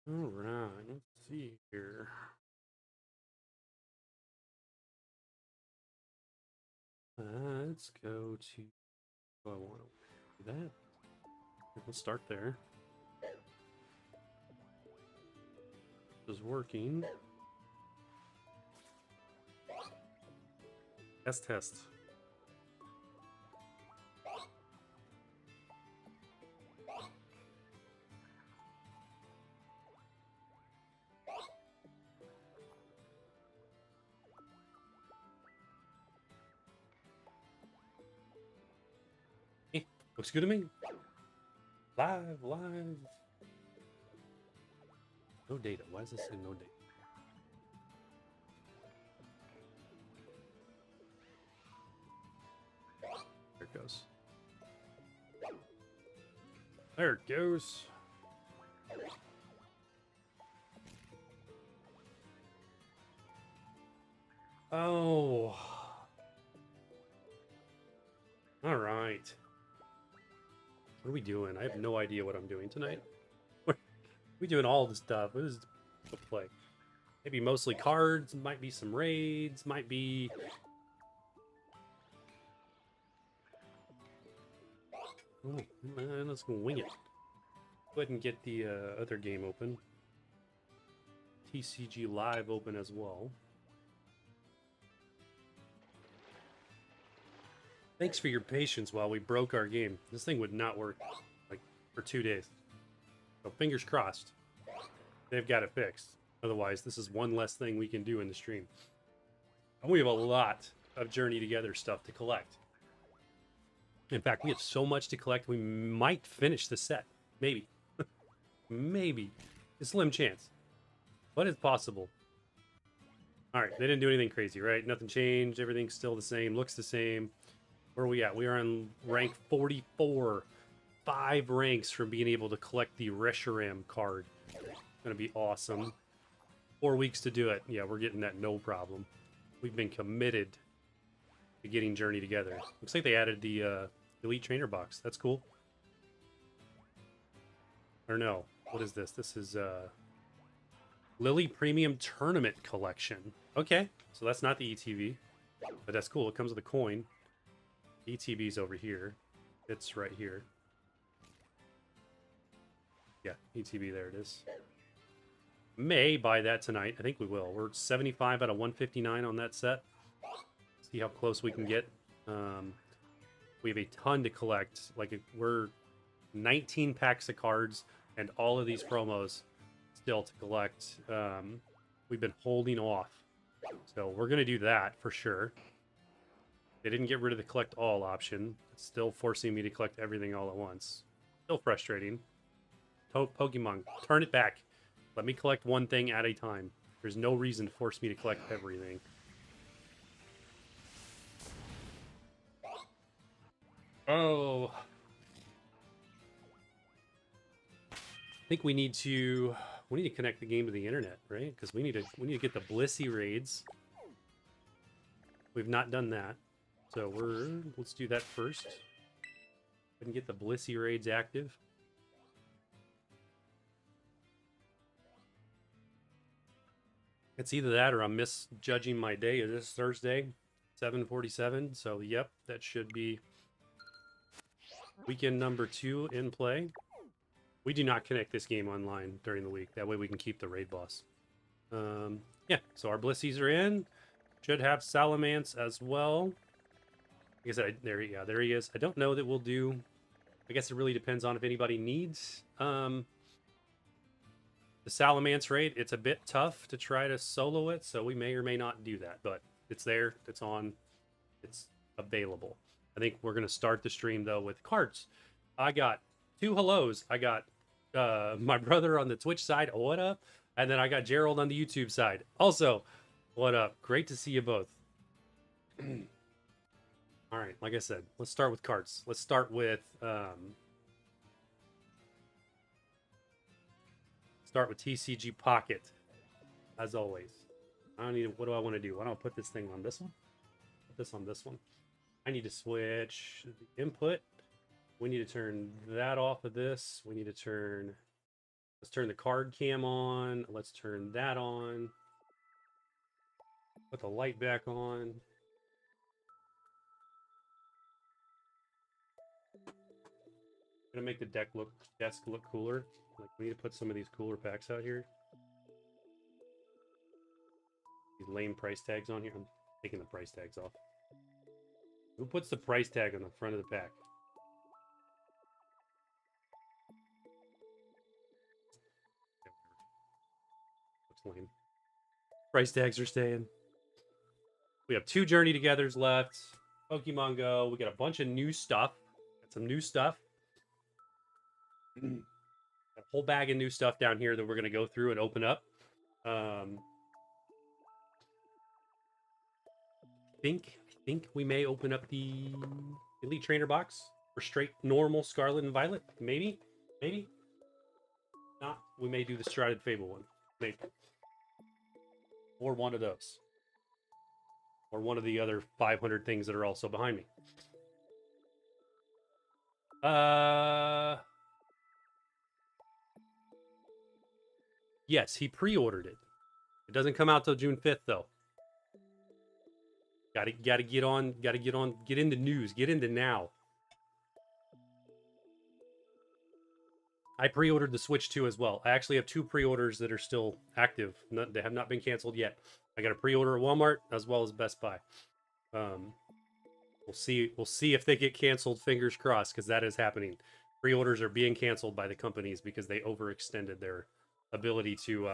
All right, let's see here. Let's go to. Oh, I want to do that. Let's start there. This is working. Test. Looks good to me. Live. No data. Why does this say no data? There it goes. There it goes. Oh. All right. What are we doing? I have no idea what I'm doing tonight. We doing all the stuff. What is the play? Maybe mostly cards. Might be some raids. Might be. Oh, let's go wing it. Go ahead and get the other game open. TCG Live open as well. Thanks for your patience while we broke our game. This thing would not work like for 2 days. So fingers crossed. They've got it fixed. Otherwise, this is one less thing we can do in the stream. And we have a lot of Journey Together stuff to collect. In fact, we have so much to collect, we might finish the set. Maybe. Maybe. A slim chance. But it's possible. Alright, they didn't do anything crazy, right? Nothing changed. Everything's still the same. Looks the same. Where are we at? We are on rank 44. 5 ranks from being able to collect the Reshiram card. Gonna be awesome. 4 weeks to do it. Yeah, we're getting that no problem. We've been committed to getting Journey Together. Looks like they added the Elite Trainer box. That's cool. Or no. What is this? This is Lily Premium Tournament Collection. Okay. So that's not the ETB. But that's cool. It comes with a coin. ETB's over here. It's right here. Yeah, ETB, there it is. May buy that tonight. I think we will. We're 75 out of 159 on that set. See how close we can get. We have a ton to collect. Like, we're 19 packs of cards and all of these promos still to collect. We've been holding off. So we're going to do that for sure. They didn't get rid of the collect all option. It's still forcing me to collect everything all at once. Still frustrating. Pokemon, turn it back. Let me collect one thing at a time. There's no reason to force me to collect everything. Oh. I think we need to connect the game to the internet, right? Because we need to get the Blissey raids. We've not done that. So let's do that first. And get the Blissey raids active. It's either that or I'm misjudging my day. It is Thursday, 7:47. So yep, that should be weekend number 2 in play. We do not connect this game online during the week. That way we can keep the raid boss. Yeah, so our Blissies are in. Should have Salamence as well. Like I said, there he is. I don't know that we'll do. I guess it really depends on if anybody needs the Salamence raid. It's a bit tough to try to solo it, so we may or may not do that. But it's there. It's on. It's available. I think we're going to start the stream, though, with cards. I got 2 hellos. I got my brother on the Twitch side. What up? And then I got Gerald on the YouTube side. Also, what up? Great to see you both. All right, like I said, let's start with cards. Let's start with TCG Pocket, as always. I don't need. What do I want to do? I don't put this thing on this one. Put this on this one. I need to switch the input. We need to turn that off of this. We need to turn Let's turn the card cam on. Let's turn that on. Put the light back on. Gonna make the desk look cooler. Like, we need to put some of these cooler packs out here. These lame price tags on here. I'm taking the price tags off. Who puts the price tag on the front of the pack? Looks lame. Price tags are staying. We have 2 Journey Togethers left. Pokemon Go. We got a bunch of new stuff. Got some new stuff. A whole bag of new stuff down here that we're going to go through and open up. I think we may open up the Elite Trainer box for straight normal Scarlet and Violet. Maybe. Not. We may do the Strided Fable one. Maybe. Or one of those. Or one of the other 500 things that are also behind me. Yes, he pre-ordered it. It doesn't come out till June 5th, though. Gotta get on, get into news, get into now. I pre-ordered the Switch 2 as well. I actually have 2 pre-orders that are still active. They have not been canceled yet. I got a pre-order at Walmart as well as Best Buy. We'll see if they get canceled. Fingers crossed, because that is happening. Pre-orders are being canceled by the companies because they overextended their ability to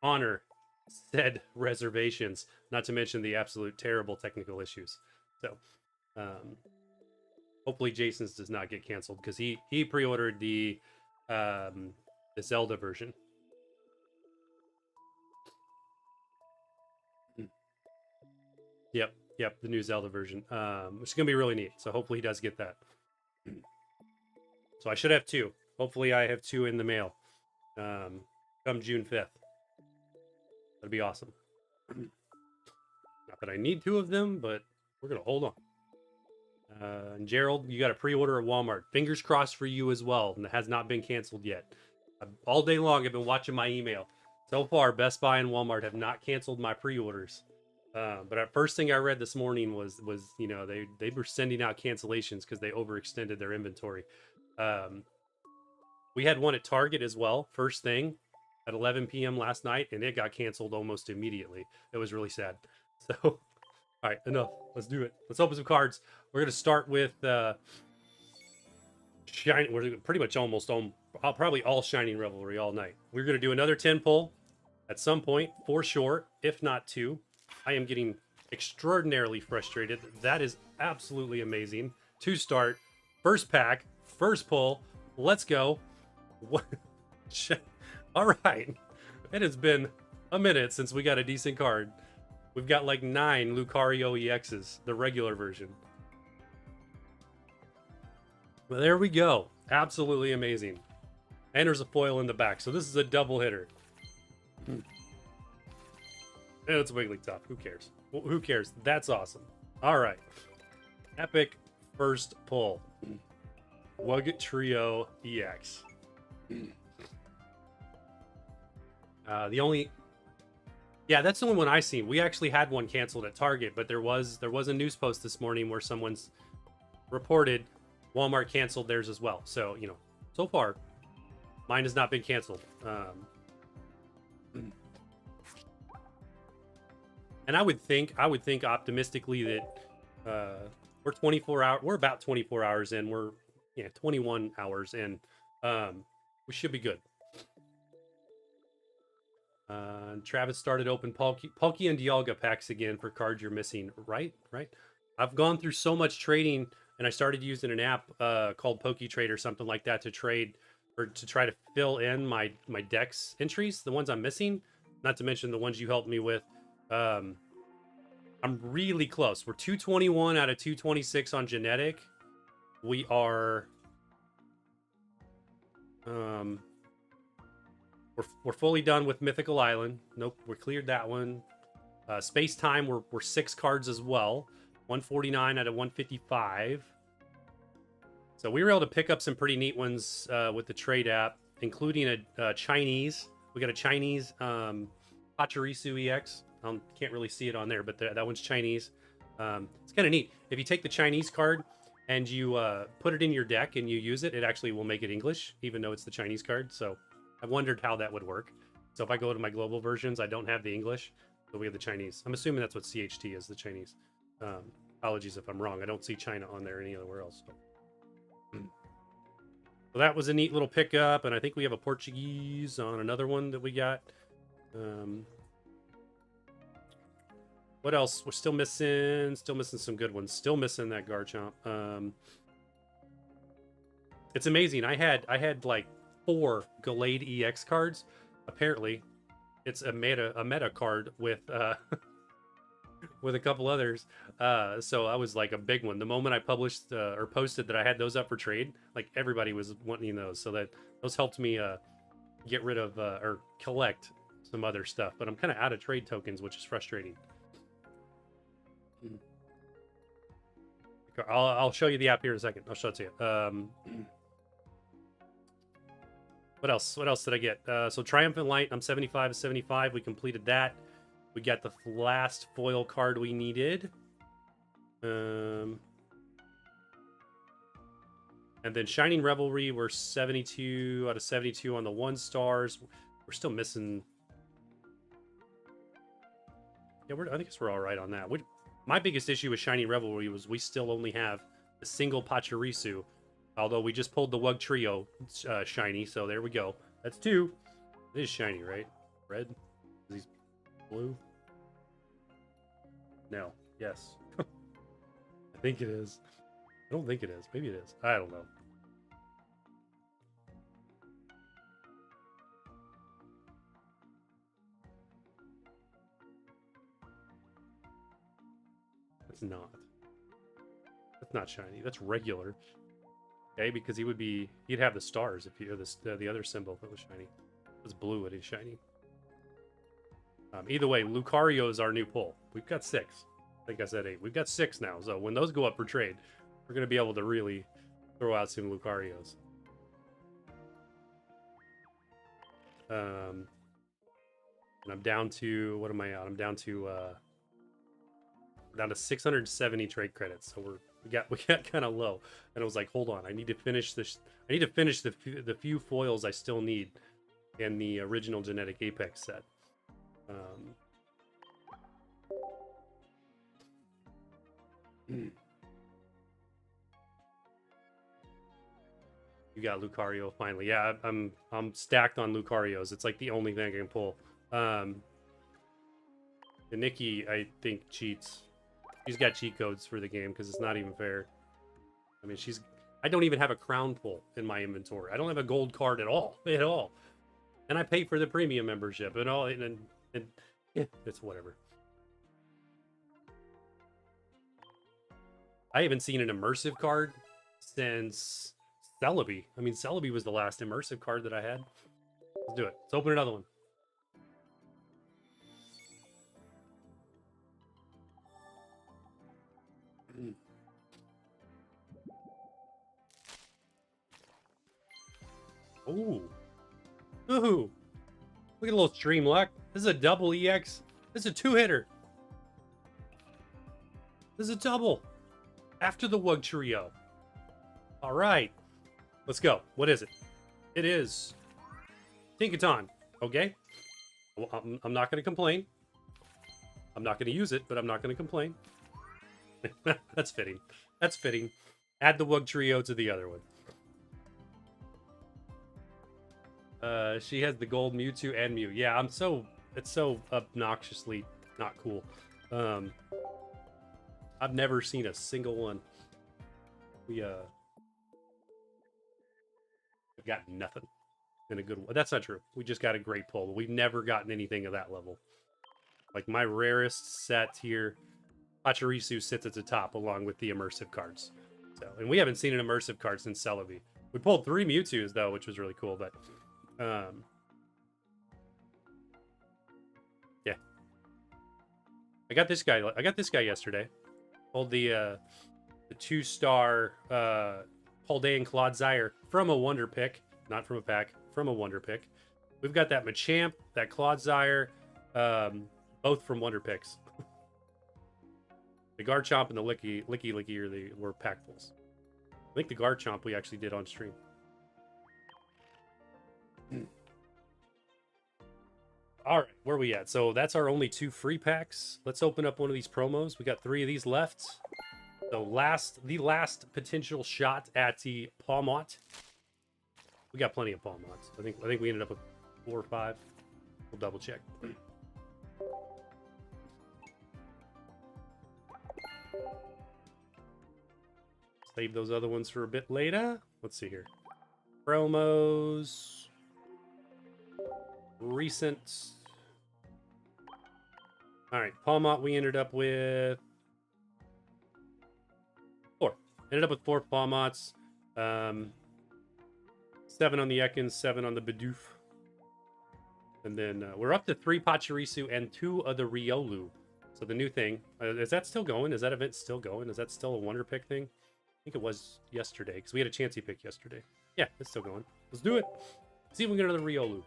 honor said reservations. Not to mention the absolute terrible technical issues. So, hopefully Jason's does not get canceled, because he pre-ordered the Zelda version. Yep, the new Zelda version, which is gonna be really neat. So hopefully he does get that. So I should have 2. Hopefully I have 2 in the mail come June 5th. That'd be awesome. Not that I need 2 of them, but we're gonna hold on. And Gerald, you got a pre-order at Walmart. Fingers crossed for you as well. And it has not been canceled yet. All day long I've been watching my email. So far, Best Buy and Walmart have not canceled my pre-orders. But the first thing I read this morning was you know, they were sending out cancellations because they overextended their inventory. We had one at Target as well, first thing at 11 p.m. last night, and it got canceled almost immediately. It was really sad. So, all right, enough. Let's do it. Let's open some cards. We're gonna start with Shining. We're pretty much almost on probably all Shining Revelry all night. We're gonna do another 10 pull at some point for sure, if not 2. I am getting extraordinarily frustrated. That is absolutely amazing. To start, first pack, first pull. Let's go. All right. It has been a minute since we got a decent card. We've got like 9 Lucario EXs, the regular version. Well, there we go. Absolutely amazing. And there's a foil in the back, so this is a double hitter. And it's Wigglytuff. Who cares? Well, who cares? That's awesome. All right. Epic first pull. Wugget Trio EX. The only... Yeah, that's the only one I seen. We actually had one canceled at Target, but there was a news post this morning where someone's reported Walmart canceled theirs as well. So, you know, so far, mine has not been canceled. And I would think optimistically that we're about 24 hours in. We're 21 hours in. We should be good. Travis started open Palkia and Dialga packs again for cards you're missing. Right. I've gone through so much trading, and I started using an app called PokeTrade or something like that to trade or to try to fill in my dex entries, the ones I'm missing. Not to mention the ones you helped me with. I'm really close. We're 221 out of 226 on genetic. We are we're fully done with Mythical Island. Nope, we cleared that one. Space Time, we're 6 cards as well. 149 out of 155. So we were able to pick up some pretty neat ones with the trade app. including a Chinese. We got a Chinese Pachirisu EX. Can't really see it on there, but that one's Chinese. It's kind of neat. If you take the Chinese card and you put it in your deck and you use it, it actually will make it English, even though it's the Chinese card. So I wondered how that would work. So if I go to my global versions, I don't have the English, but we have the Chinese. I'm assuming that's what CHT is, the Chinese. Apologies if I'm wrong. I don't see China on there anywhere else. So that was a neat little pickup, and I think we have a Portuguese on another one that we got. What else? We're still missing some good ones. Still missing that Garchomp. It's amazing. I had like 4 Gallade EX cards. Apparently, it's a meta card with with a couple others. So I was like a big one. The moment I published or posted that I had those up for trade, like everybody was wanting those. So those helped me get rid of or collect some other stuff. But I'm kind of out of trade tokens, which is frustrating. I'll show you the app here in a second. I'll show it to you. What else? What else did I get? So Triumphant Light, I'm 75 of 75. We completed that. We got the last foil card we needed. And then Shining Revelry, we're 72 out of 72 on the 1 stars. We're still missing. Yeah, I think we're all right on that. My biggest issue with Shining Revelry was we still only have a single Pachirisu. Although we just pulled the Wug Trio shiny, so there we go. That's 2. It is shiny, right? Red? Is he blue? No. Yes. I think it is. I don't think it is. Maybe it is. I don't know. It's not. That's not shiny. That's regular. Okay, because he'd have the stars if you the other symbol if it was shiny. If it's blue, it is shiny. Either way, Lucario is our new pull. We've got 6. I think I said 8. We've got 6 now. So when those go up for trade, we're gonna be able to really throw out some Lucarios. And I'm down to what am I on? I'm down to 670 trade credits. So we got kind of low, and I was like, hold on, I need to finish this. I need to finish the few foils I still need in the original Genetic Apex set. You got Lucario finally. Yeah, I'm stacked on Lucarios. It's like the only thing I can pull. And Nikki, I think, cheats. She's got cheat codes for the game because it's not even fair. I mean, I don't even have a crown pull in my inventory. I don't have a gold card at all. And I pay for the premium membership and all. And yeah, it's whatever. I haven't seen an immersive card since Celebi. I mean, Celebi was the last immersive card that I had. Let's do it. Let's open another one. Ooh. Ooh. Look at a little stream luck. This is a double EX. This is a 2-hitter. This is a double. After the Wug Trio. Alright. Let's go. What is it? It is Tinkaton. Okay. Well, I'm not going to complain. I'm not going to use it, but I'm not going to complain. That's fitting. That's fitting. Add the Wug Trio to the other one. She has the gold Mewtwo and Mew. Yeah, it's so obnoxiously not cool. I've never seen a single one. We've got nothing in a good one. That's not true. We just got a great pull. We've never gotten anything of that level. Like my rarest set here, Pachirisu sits at the top along with the immersive cards. So, and we haven't seen an immersive card since Celebi. We pulled 3 Mewtwo's though, which was really cool, but yeah. I got this guy yesterday. Pulled the 2-star Paldean Clodsire from a Wonder Pick, not from a pack, from a Wonder Pick. We've got that Machamp, that Clodsire, both from Wonder Picks. The Garchomp and the Licky were pack pulls. I think the Garchomp we actually did on stream. All right, where are we at? So that's our only 2 free packs. Let's open up one of these promos. We got 3 of these left. So the last potential shot at the Pawmot. We got plenty of Pawmots. I think we ended up with 4 or 5. We'll double check. Save those other ones for a bit later. Let's see here. Promos. Recent. All right, Pawmot we ended up with 4. Ended up with 4 Pawmots. 7 on the Ekans, 7 on the Bidoof. And then we're up to 3 Pachirisu and 2 of the Riolu. So the new thing, is that still going? Is that event still going? Is that still a Wonder Pick thing? I think it was yesterday, because we had a Chansey pick yesterday. Yeah, it's still going. Let's do it. See if we can get another Riolu.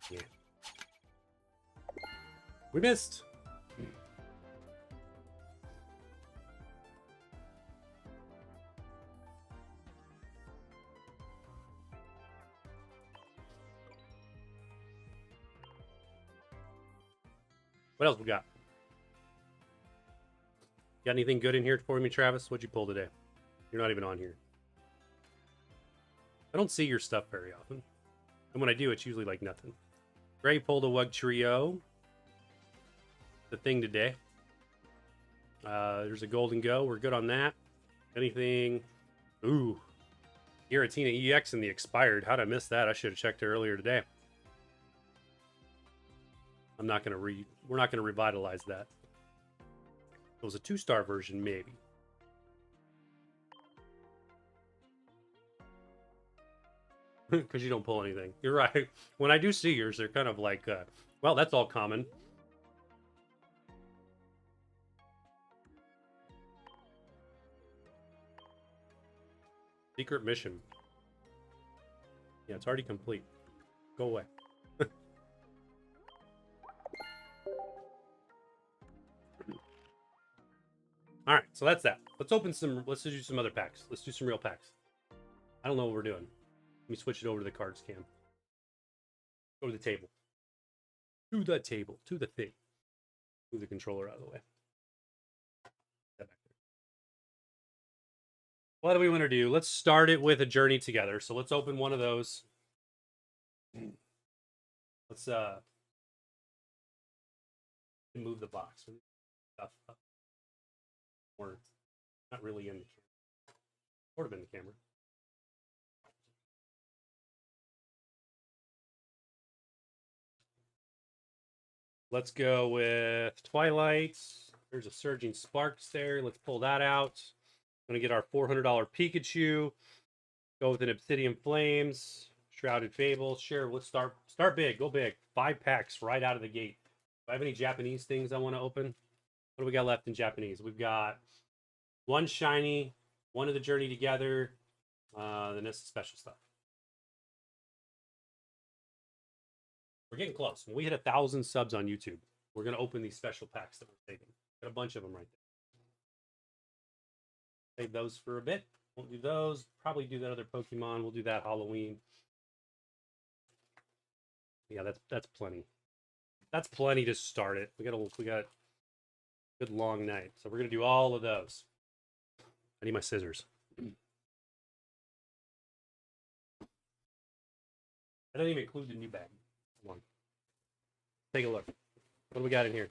Yeah. We missed. What else we got? Got anything good in here for me, Travis? What'd you pull today? You're not even on here. I don't see your stuff very often. And when I do, it's usually like nothing. Gray pulled a Wug Trio. The thing today. There's a Golden Go. We're good on that. Anything? Ooh. Giratina EX in the expired. How'd I miss that? I should have checked it earlier today. We're not going to revitalize that. It was a 2-star version, maybe. Because you don't pull anything. You're right. When I do see yours, they're kind of like, well, that's all common. Secret mission. Yeah, it's already complete. Go away. All right, so that's that. Let's open some. Let's do some other packs. Let's do some real packs. I don't know what we're doing. Let me switch it over to the cards cam. Go to the table. To the table. To the thing. Move the controller out of the way. What do we want to do? Let's start it with a Journey Together. So let's open one of those. Let's move the box. Or not really in the camera. Sort of in the camera. Let's go with Twilight. There's a Surging Sparks there. Let's pull that out. I'm going to get our $400 Pikachu. Go with an Obsidian Flames. Shrouded Fable. Sure, let's start big. Go big. 5 packs right out of the gate. Do I have any Japanese things I want to open? What do we got left in Japanese? We've got 1 shiny, 1 of the Journey Together, then this special stuff. We're getting close. When we hit 1,000 subs on YouTube, we're going to open these special packs that we're taking. Got a bunch of them right there. Save those for a bit. Won't do those. Probably do that other Pokemon. We'll do that Halloween. Yeah, that's plenty. That's plenty to start it. We got a good long night. So we're going to do all of those. I need my scissors. I don't even include the new bag. Come on. Take a look. What do we got in here?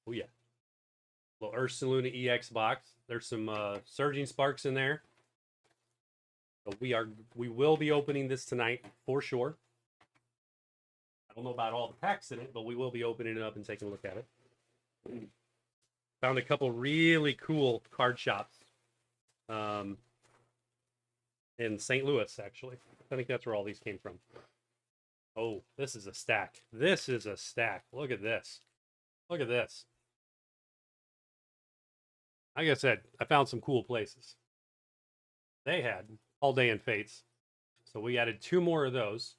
Oh, yeah. Little Ursaluna EX box. There's some Surging Sparks in there. So we will be opening this tonight for sure. I don't know about all the packs in it, but we will be opening it up and taking a look at it. Found a couple really cool card shops in St. Louis, actually. I think that's where all these came from. Oh, this is a stack. This is a stack. Look at this. Look at this. like I said, I found some cool places. They had All Day and Fates. So we added 2 more of those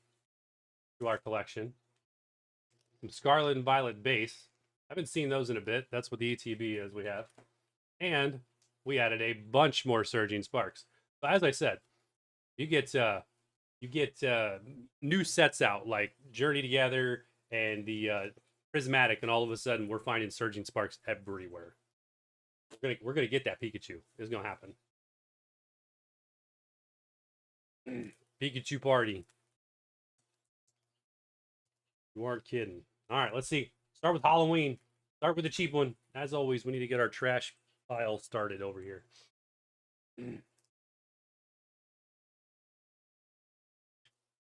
to our collection. Some Scarlet and Violet base. I haven't seen those in a bit. That's what the ETB is we have. And we added a bunch more Surging Sparks. So as I said, you get new sets out like Journey Together and the Prismatic, and all of a sudden we're finding Surging Sparks everywhere. We're gonna get that Pikachu. It's gonna happen. Pikachu party. You aren't kidding. All right, let's see. Start with Halloween. Start with the cheap one. As always, we need to get our trash pile started over here.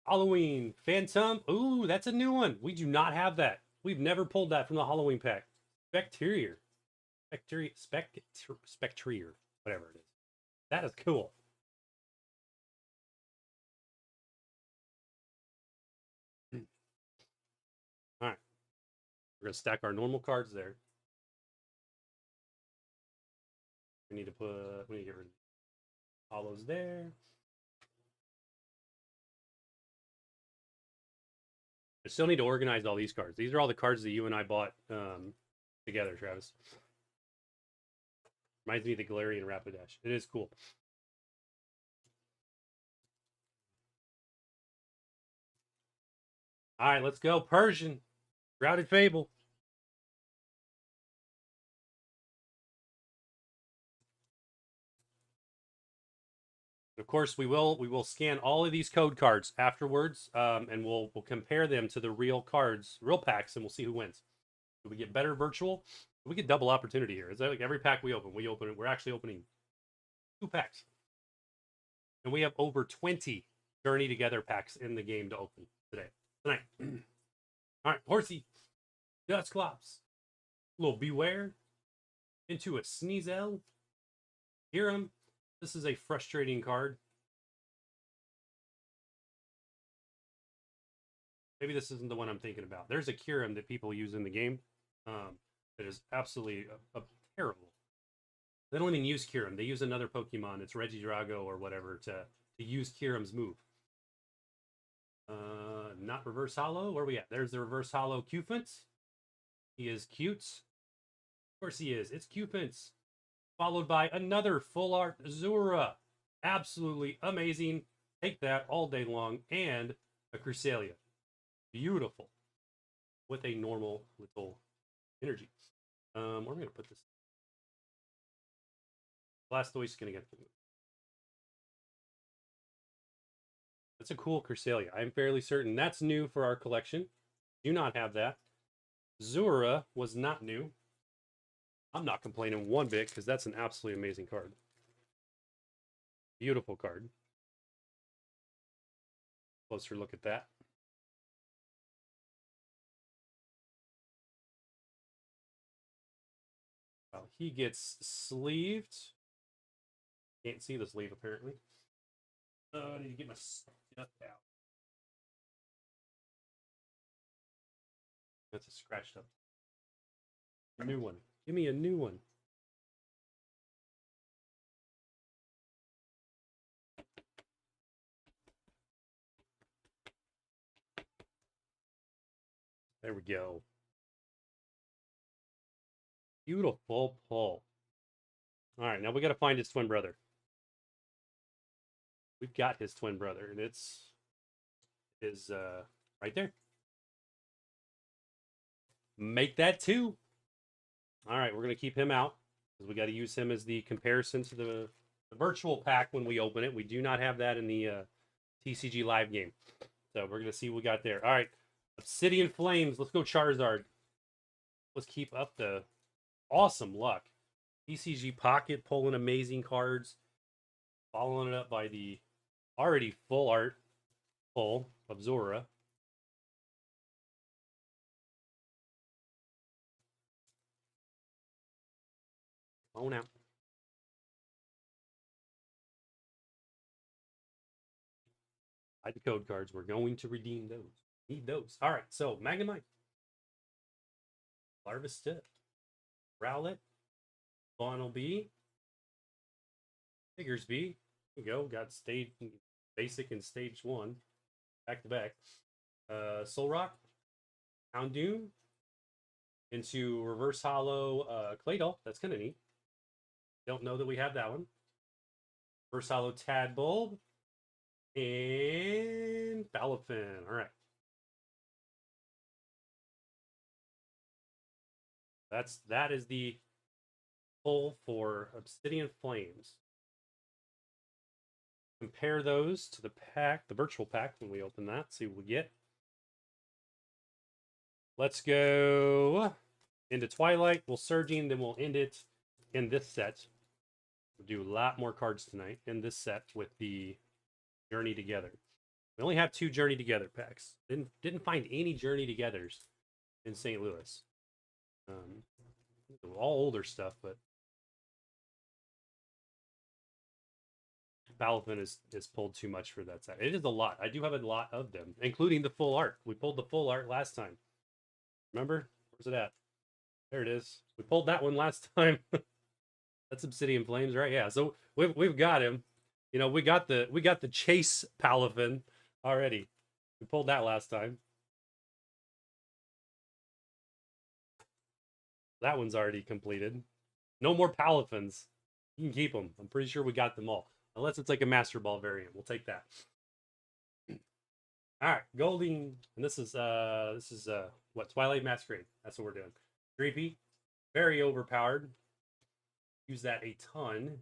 Halloween Phantom. Ooh, that's a new one. We do not have that. We've never pulled that from the Halloween pack. Spectrier. Spectrier. Whatever it is. That is cool. All right. We're going to stack our normal cards there. We need to get rid of all those there. I still need to organize all these cards. These are all the cards that you and I bought together, Travis. Reminds me of the Galarian Rapidash. It is cool. All right, let's go. Persian. Routed Fable. Of course, we will scan all of these code cards afterwards, and we'll compare them to the real cards, real packs, and we'll see who wins. Do we get better virtual? We get double opportunity here. It's like every pack we open it. We're actually opening 2 packs, and we have over 20 Journey Together packs in the game to open tonight. All right, Horsey, Dusclops, little Beware, into a Sneasel, Hiram. This is a frustrating card. Maybe this isn't the one I'm thinking about. There's a Kyurem that people use in the game that is absolutely terrible. They don't even use Kyurem. They use another Pokemon. It's Regidrago or whatever to use Kyurem's move. Not reverse hollow. Where are we at? There's the reverse hollow Cufant. He is cute. Of course he is. It's Cufant. Followed by another full art Zura. Absolutely amazing. Take that all day long. And a Cresselia. Beautiful. With a normal little energy. Where am I going to put this? Blastoise going to get. That's a cool Cresselia. I'm fairly certain that's new for our collection. Do not have that. Zura was not new. I'm not complaining one bit because that's an absolutely amazing card. Beautiful card. Closer look at that. Well, he gets sleeved. Can't see the sleeve apparently. I need to get my stuff out. That's a scratched up. A new one. Give me a new one. There we go. Beautiful pull. All right, now we got to find his twin brother. We've got his twin brother, and it's right there. Make that 2. All right, we're going to keep him out because we got to use him as the comparison to the virtual pack when we open it. We do not have that in the TCG live game. So we're going to see what we got there. All right, Obsidian Flames. Let's go Charizard. Let's keep up the awesome luck. TCG Pocket pulling amazing cards. Following it up by the already full art pull of Zora. Oh, now. Hide the code cards. We're going to redeem those. Need those. All right, so Magnemite. Larvesta. Rowlet. Final B. Figures B. There we go. Got stage basic and stage 1. Back to back. Soul Rock. Houndoom. Into reverse hollow Claydol. That's kind of neat. Don't know that we have that one. Reverse hollow Tadbulb. And Balafin. All right. That is the pull for Obsidian Flames. Compare those to the pack, the virtual pack, when we open that. See what we get. Let's go into Twilight. We'll Surging, then we'll end it in this set. We'll do a lot more cards tonight in this set with the Journey Together. We only have 2 Journey Together packs. Didn't find any Journey Togethers in St. Louis. All older stuff, but Balafin is pulled too much for that set. It is a lot. I do have a lot of them, including the full art. We pulled the full art last time. Remember? Where's it at? There it is. We pulled that one last time. That's Obsidian Flames, right? Yeah. So we've got him. You know, we got the Chase Balafin already. We pulled that last time. That one's already completed. No more Palafins. You can keep them. I'm pretty sure we got them all. Unless it's like a Master Ball variant. We'll take that. Alright, Golding. And this is what? Twilight Masquerade. That's what we're doing. Creepy. Very overpowered. Use that a ton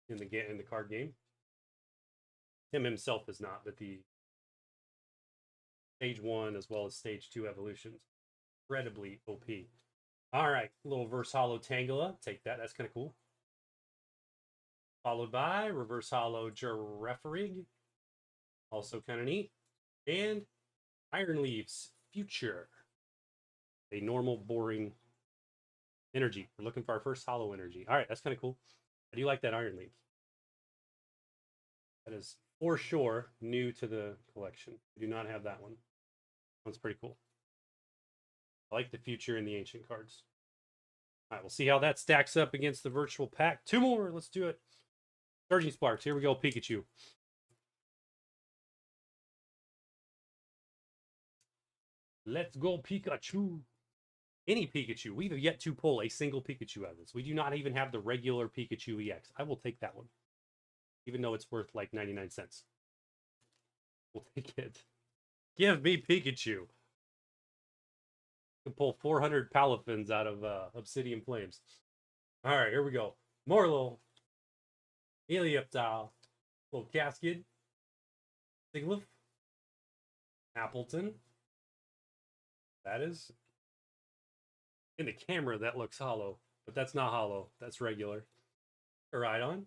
in the card game. Him himself is not, but the stage 1 as well as stage 2 evolutions. Incredibly OP. Alright, little Reverse Hollow Tangela. Take that. That's kind of cool. Followed by Reverse Hollow Girafarig. Also kind of neat. And Iron Leaves Future. A normal, boring energy. We're looking for our first hollow energy. All right, that's kind of cool. I do like that Iron Leaves. That is for sure new to the collection. We do not have that one. That's pretty cool. I like the future and the ancient cards. All right, we'll see how that stacks up against the virtual pack. 2 more. Let's do it. Surging Sparks. Here we go, Pikachu. Let's go, Pikachu. Any Pikachu. We've yet to pull a single Pikachu out of this. We do not even have the regular Pikachu EX. I will take that one. Even though it's worth like 99 cents. We'll take it. Give me Pikachu. You can pull 400 Palafins out of Obsidian Flames. All right, here we go. More little Helioptile. Little Cascade. Sigilyph. Appleton. That is. In the camera, that looks hollow. But that's not hollow. That's regular. Rhydon.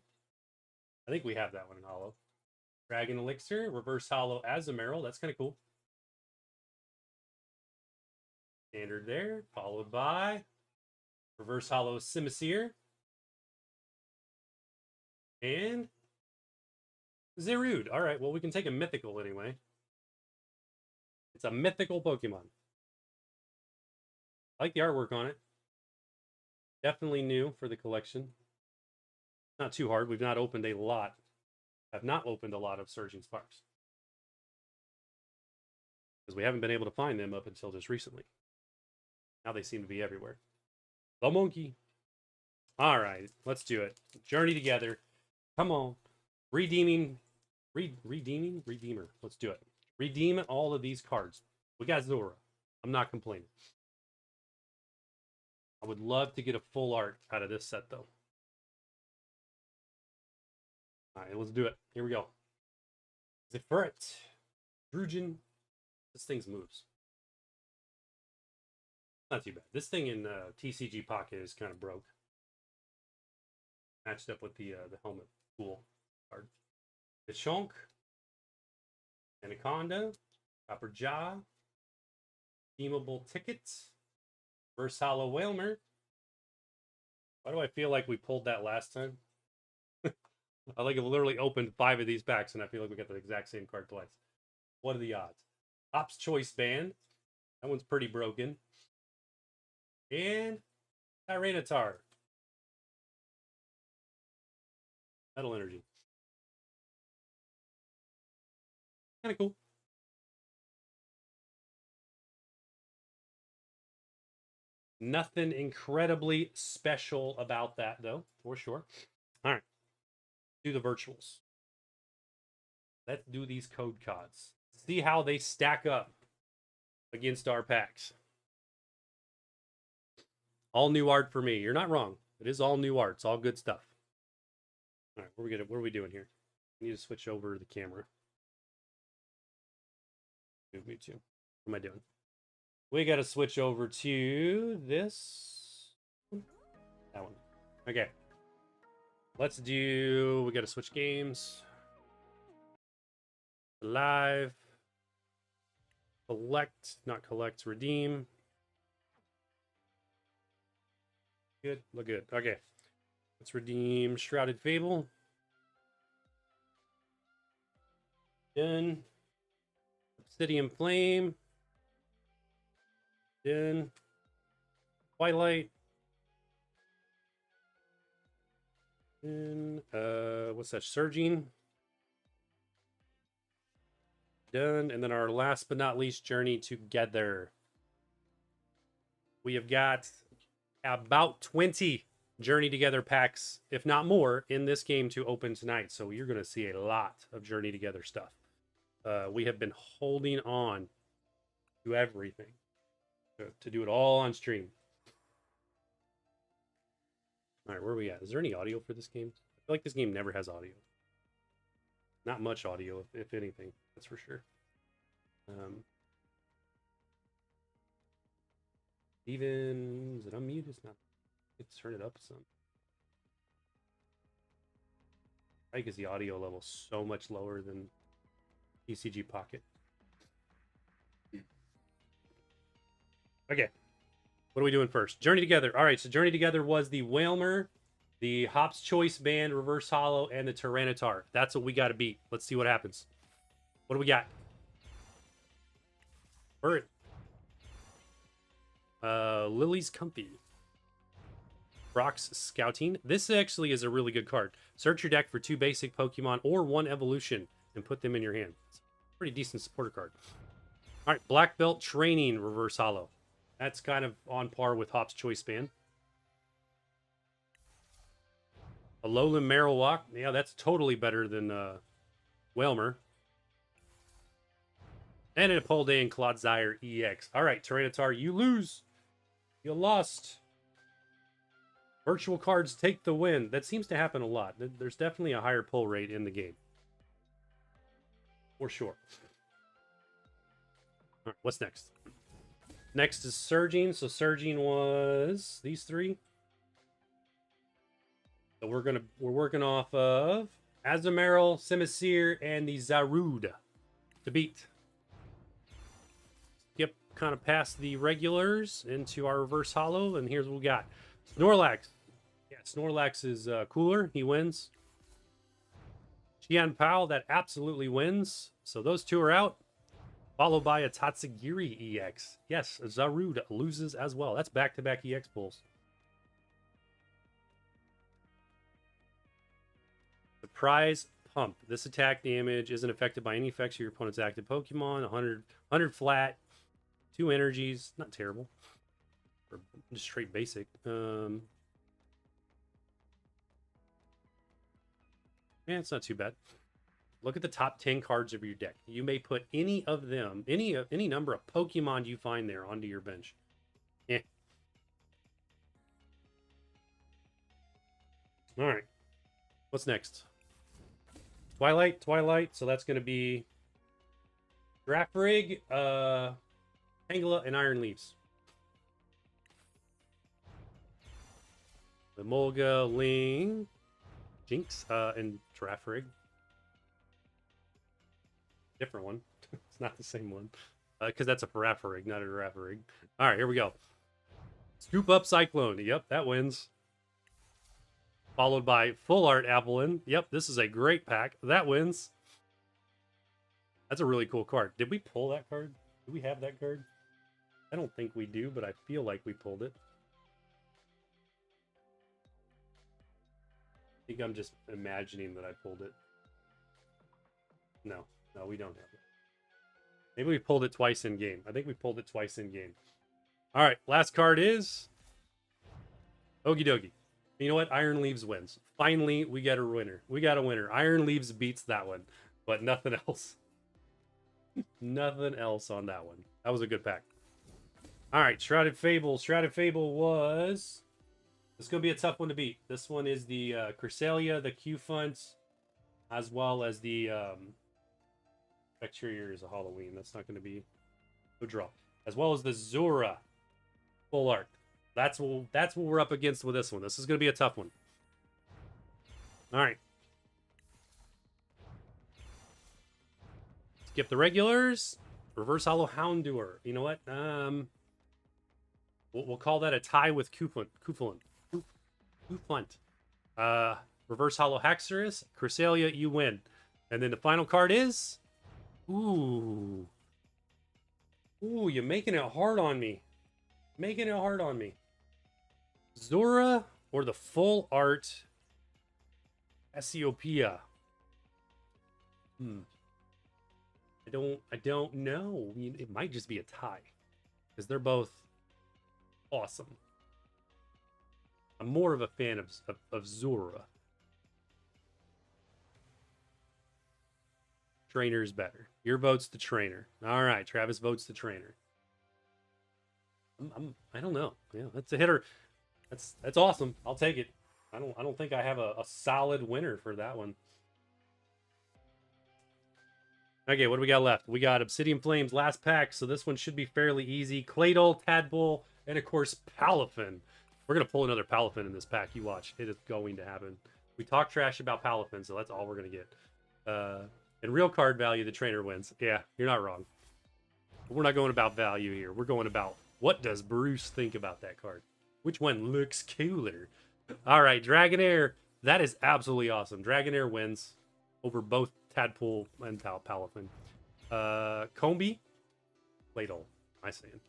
I think we have that one in hollow. Dragon Elixir. Reverse hollow Azumarill. That's kind of cool. Standard there. Followed by reverse hollow Simisear. And Zarude. All right, well, we can take a mythical anyway. It's a mythical Pokemon. I like the artwork on it. Definitely new for the collection. Not too hard. We've not opened a lot. I've not opened a lot of Surging Sparks. Because we haven't been able to find them up until just recently. Now they seem to be everywhere. The monkey. All right, let's do it. Journey Together. Come on. Redeemer. Let's do it. Redeem all of these cards. We got Zora. I'm not complaining. I would love to get a full art out of this set, though. All right, let's do it. Here we go. Zephyret. Drugen. This thing moves. Not too bad. This thing in TCG Pocket is kind of broke. Matched up with the helmet. Cool card. The Chonk. Anaconda. Copper Jaw. Deemable Tickets. Reverse Hollow Whalmer. Why do I feel like we pulled that last time? I like I've literally opened 5 of these packs and I feel like we got the exact same card twice. What are the odds? Op's Choice Band. That one's pretty broken. And Tyranitar. Metal energy. Kind of cool. Nothing incredibly special about that, though, for sure. All right. Do the virtuals. Let's do these code cards. See how they stack up against our packs. All new art for me. You're not wrong. It is all new art. It's all good stuff. All right, what are we doing here? I need to switch over the camera. Me too. What am I doing? We got to switch over to this. That one. Okay. Let's do. We got to switch games. Live. Collect. Not collect. Redeem. Good. Look good. Okay. Let's redeem Shrouded Fable. Done. Obsidian Flame. Done. Twilight. Done. What's that? Surging. Done. And then our last but not least, Journey Together. We have got about 20 Journey Together packs, if not more, in this game to open tonight. So you're going to see a lot of Journey Together stuff. We have been holding on to everything to do it all on stream. All right, where are we at? Is there any audio for this game? I feel like this game never has audio. Not much audio, if anything. That's for sure. Even is it unmuted? It's not. Let's turn it up some. I think the audio level so much lower than TCG Pocket. Okay. What are we doing first? Journey Together. All right, so Journey Together was the Whalmer, the Hop's Choice Band, Reverse Hollow, and the Tyranitar. That's what we got to beat. Let's see what happens. What do we got? Bird. Lily's Comfy. Brock's Scouting. This actually is a really good card. Search your deck for 2 basic Pokemon or 1 evolution and put them in your hand. It's a pretty decent supporter card. All right, Black Belt Training, Reverse Hollow. That's kind of on par with Hop's Choice Band. Alolan Marowak. Yeah, that's totally better than Whalmer. And a Polday Clodsire EX. All right, Tyranitar, you lose. You lost. Virtual cards take the win. That seems to happen a lot. There's definitely a higher pull rate in the game. For sure. All right, what's next? Next is Surging. So Surging was these 3. So we're working off of Azumarill, Simisear, and the Zarude to beat. Skip kind of past the regulars into our Reverse Hollow, and here's what we got. Snorlax. Yeah, Snorlax is cooler. He wins. Qianpao, that absolutely wins. So those 2 are out. Followed by a Tatsugiri EX. Yes, Zarude loses as well. That's back-to-back EX pulls. Surprise Pump. This attack damage isn't affected by any effects of your opponent's active Pokemon. 100 flat. 2 energies. Not terrible. Or just straight basic. Yeah, it's not too bad. Look at the top 10 cards of your deck. You may put any of them, any number of Pokemon you find there onto your bench. Yeah. All right. What's next? Twilight. So that's going to be Grafrig, Tangela, and Iron Leaves. The Molga, Ling, Jinx, and Grafrig. Different one. It's not the same one. Because that's a Parafarig, not a Girafarig. All right, here we go. Scoop Up Cyclone. Yep, that wins. Followed by Full Art Applin. Yep, this is a great pack. That wins. That's a really cool card. Did we pull that card? Do we have that card? I don't think we do, but I feel like we pulled it. think I'm just imagining that I pulled it. No, we don't have it. Maybe we pulled it twice in game. I think we pulled it twice in game. All right, last card is Okie dokie. You know what? Iron Leaves wins. Finally, we get a winner. We got a winner. Iron Leaves beats that one, but nothing else. Nothing else on that one. That was a good pack. All right, Shrouded Fable. Shrouded Fable was... This is going to be a tough one to beat. This one is the Cresselia, the Q-Funt, as well as the... Bacteria is a Halloween. That's not going to be a draw. As well as the Zora full art. That's what we're up against with this one. This is going to be a tough one. All right. Skip the regulars. Reverse Hollow Houndour. You know what? We'll call that a tie with Kuflant. Reverse Hollow Haxorus. Cresselia, you win. And then the final card is... Ooh, you're making it hard on me. Making it hard on me. Zora or the full art Ethiopia? I don't know. I mean, it might just be a tie because they're both awesome. I'm more of a fan of Zora. Trainer's better. Your vote's the trainer. All right, Travis votes the trainer. I don't know. Yeah, that's a hitter. That's awesome. I'll take it. I don't think I have a solid winner for that one. Okay, what do we got left? We got Obsidian Flames, last pack, so this one should be fairly easy. Claydol, Tadpole, and of course Palafin. We're gonna pull another Palafin in this pack. You watch. It is going to happen. We talk trash about Palafin, so that's all we're gonna get. And real card value, the trainer wins. Yeah, you're not wrong. We're not going about value here. We're going about what does Bruce think about that card? Which one looks cooler? All right, Dragonair. That is absolutely awesome. Dragonair wins over both Tadpole and Palafin. Combi, Claydol, I saying.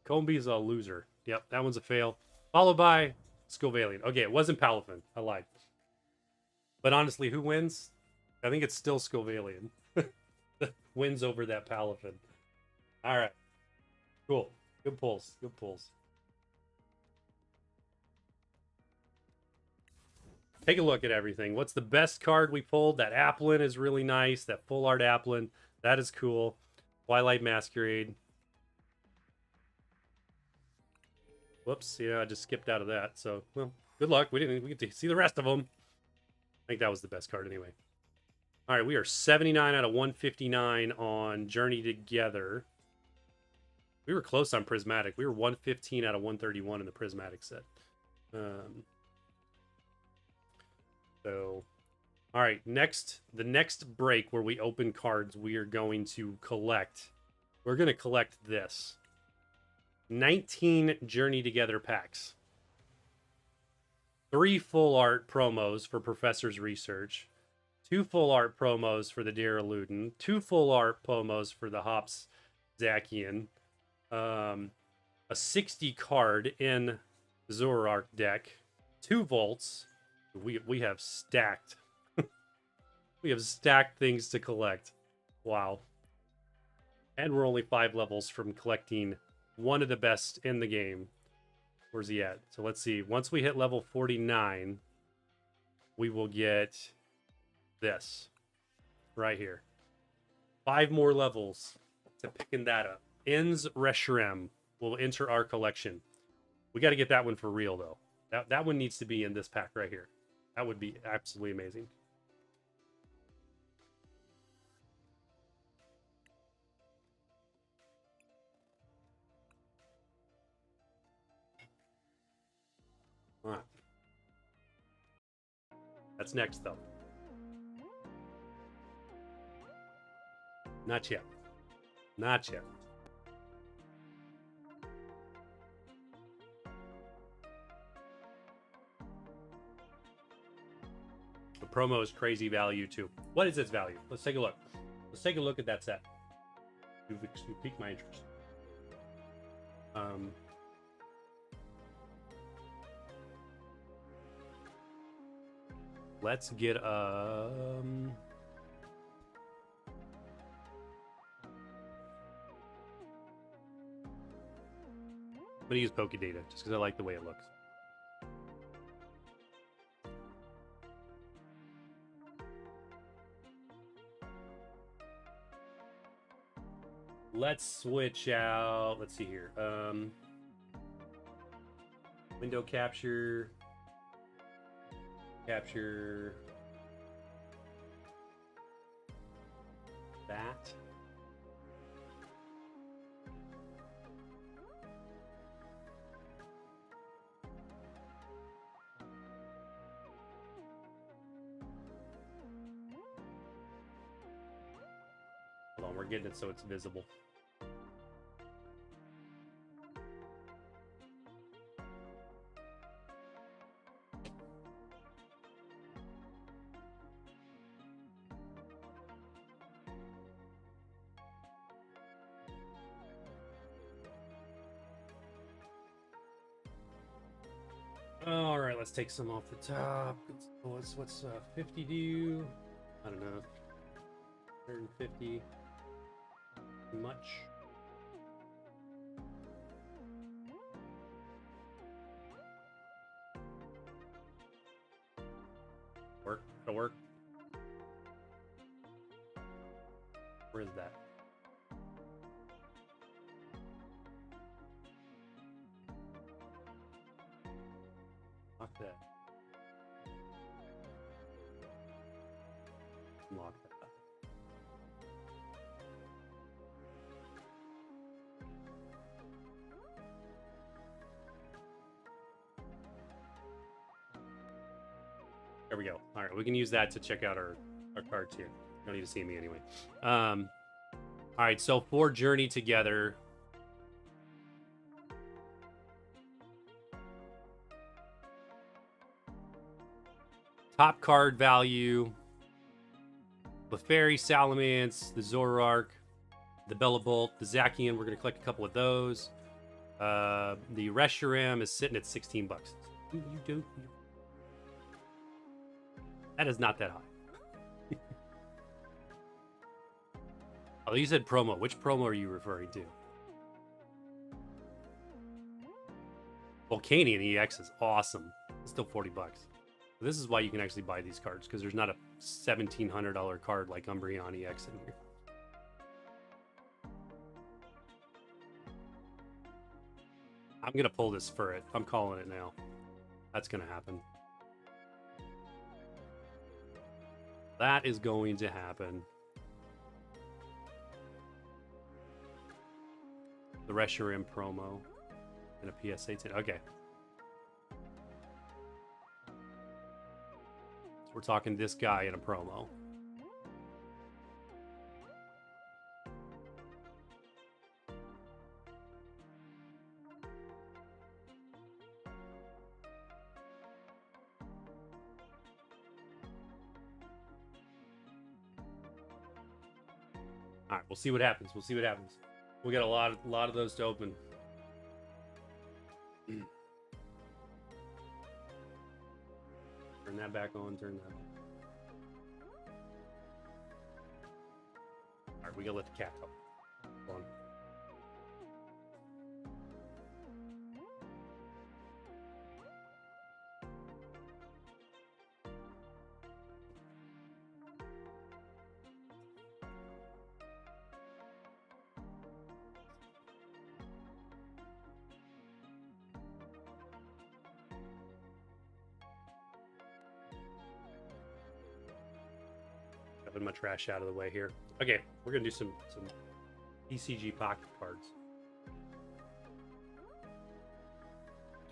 Combi's a loser. Yep, that one's a fail. Followed by Scovalian. Okay, it wasn't Palafin. I lied. But honestly, who wins? I think it's still Scovalian. Wins over that Palafin. All right. Cool. Good pulls. Good pulls. Take a look at everything. What's the best card we pulled? That Applin is really nice. That full art Applin. That is cool. Twilight Masquerade. Whoops. Yeah, I just skipped out of that. So, well, good luck. We get to see the rest of them. I think that was the best card anyway. All right, we are 79 out of 159 on Journey Together. We were close on Prismatic. We were 115 out of 131 in the Prismatic set. So, all right, the next break where we open cards, we are going to collect. We're going to collect this. 19 Journey Together packs. 3 full art promos for Professor's Research. 2 full art promos for the Daraludin. 2 full art promos for the Hops Zacian. A 60 card in Zoroark deck. 2 Volts. We have stacked. We have stacked things to collect. Wow. And we're only 5 levels from collecting one of the best in the game. Where's he at? So let's see. Once we hit level 49, we will get this right here. 5 more levels to picking that up. Inns Reshrem will enter our collection. We got to get that one for real, though. That one needs to be in this pack right here. That would be absolutely amazing. All right. That's next, though. Not yet. Not yet. The promo is crazy value, too. What is its value? Let's take a look. Let's take a look at that set. You piqued my interest. Let's get I'm gonna use Poké Data just because I like the way it looks. Let's switch out. Let's see here. Window capture. Capture that. Hold on, we're getting it so it's visible. All right, let's take some off the top. What's 50 do? I don't know. 150. Much. Work. It'll work. Where is that? Lock that. Lock that. There we go. All right, we can use that to check out our cards here. You don't need to see me anyway. All right, so for Journey Together. Top card value. The Fairy, Salamence, the Zoroark, the Bellabolt, the Zacian. We're going to collect a couple of those. The Reshiram is sitting at 16 bucks. You do. That is not that high. Oh, you said promo. Which promo are you referring to? Volcanion EX is awesome. It's still 40 bucks. This is why you can actually buy these cards, because there's not a $1,700 card like Umbreon EX in here. I'm going to pull this for it. I'm calling it now. That's going to happen. That is going to happen. The Reshiram promo and a PSA 10. Okay. So we're talking this guy in a promo. All right, we'll see what happens. We'll see what happens. We got a lot of those to open. Turn that back on. Turn that on. All right, we gotta let the cat out. Hold on. Having my trash out of the way here. Okay, we're gonna do some TCG Pocket cards.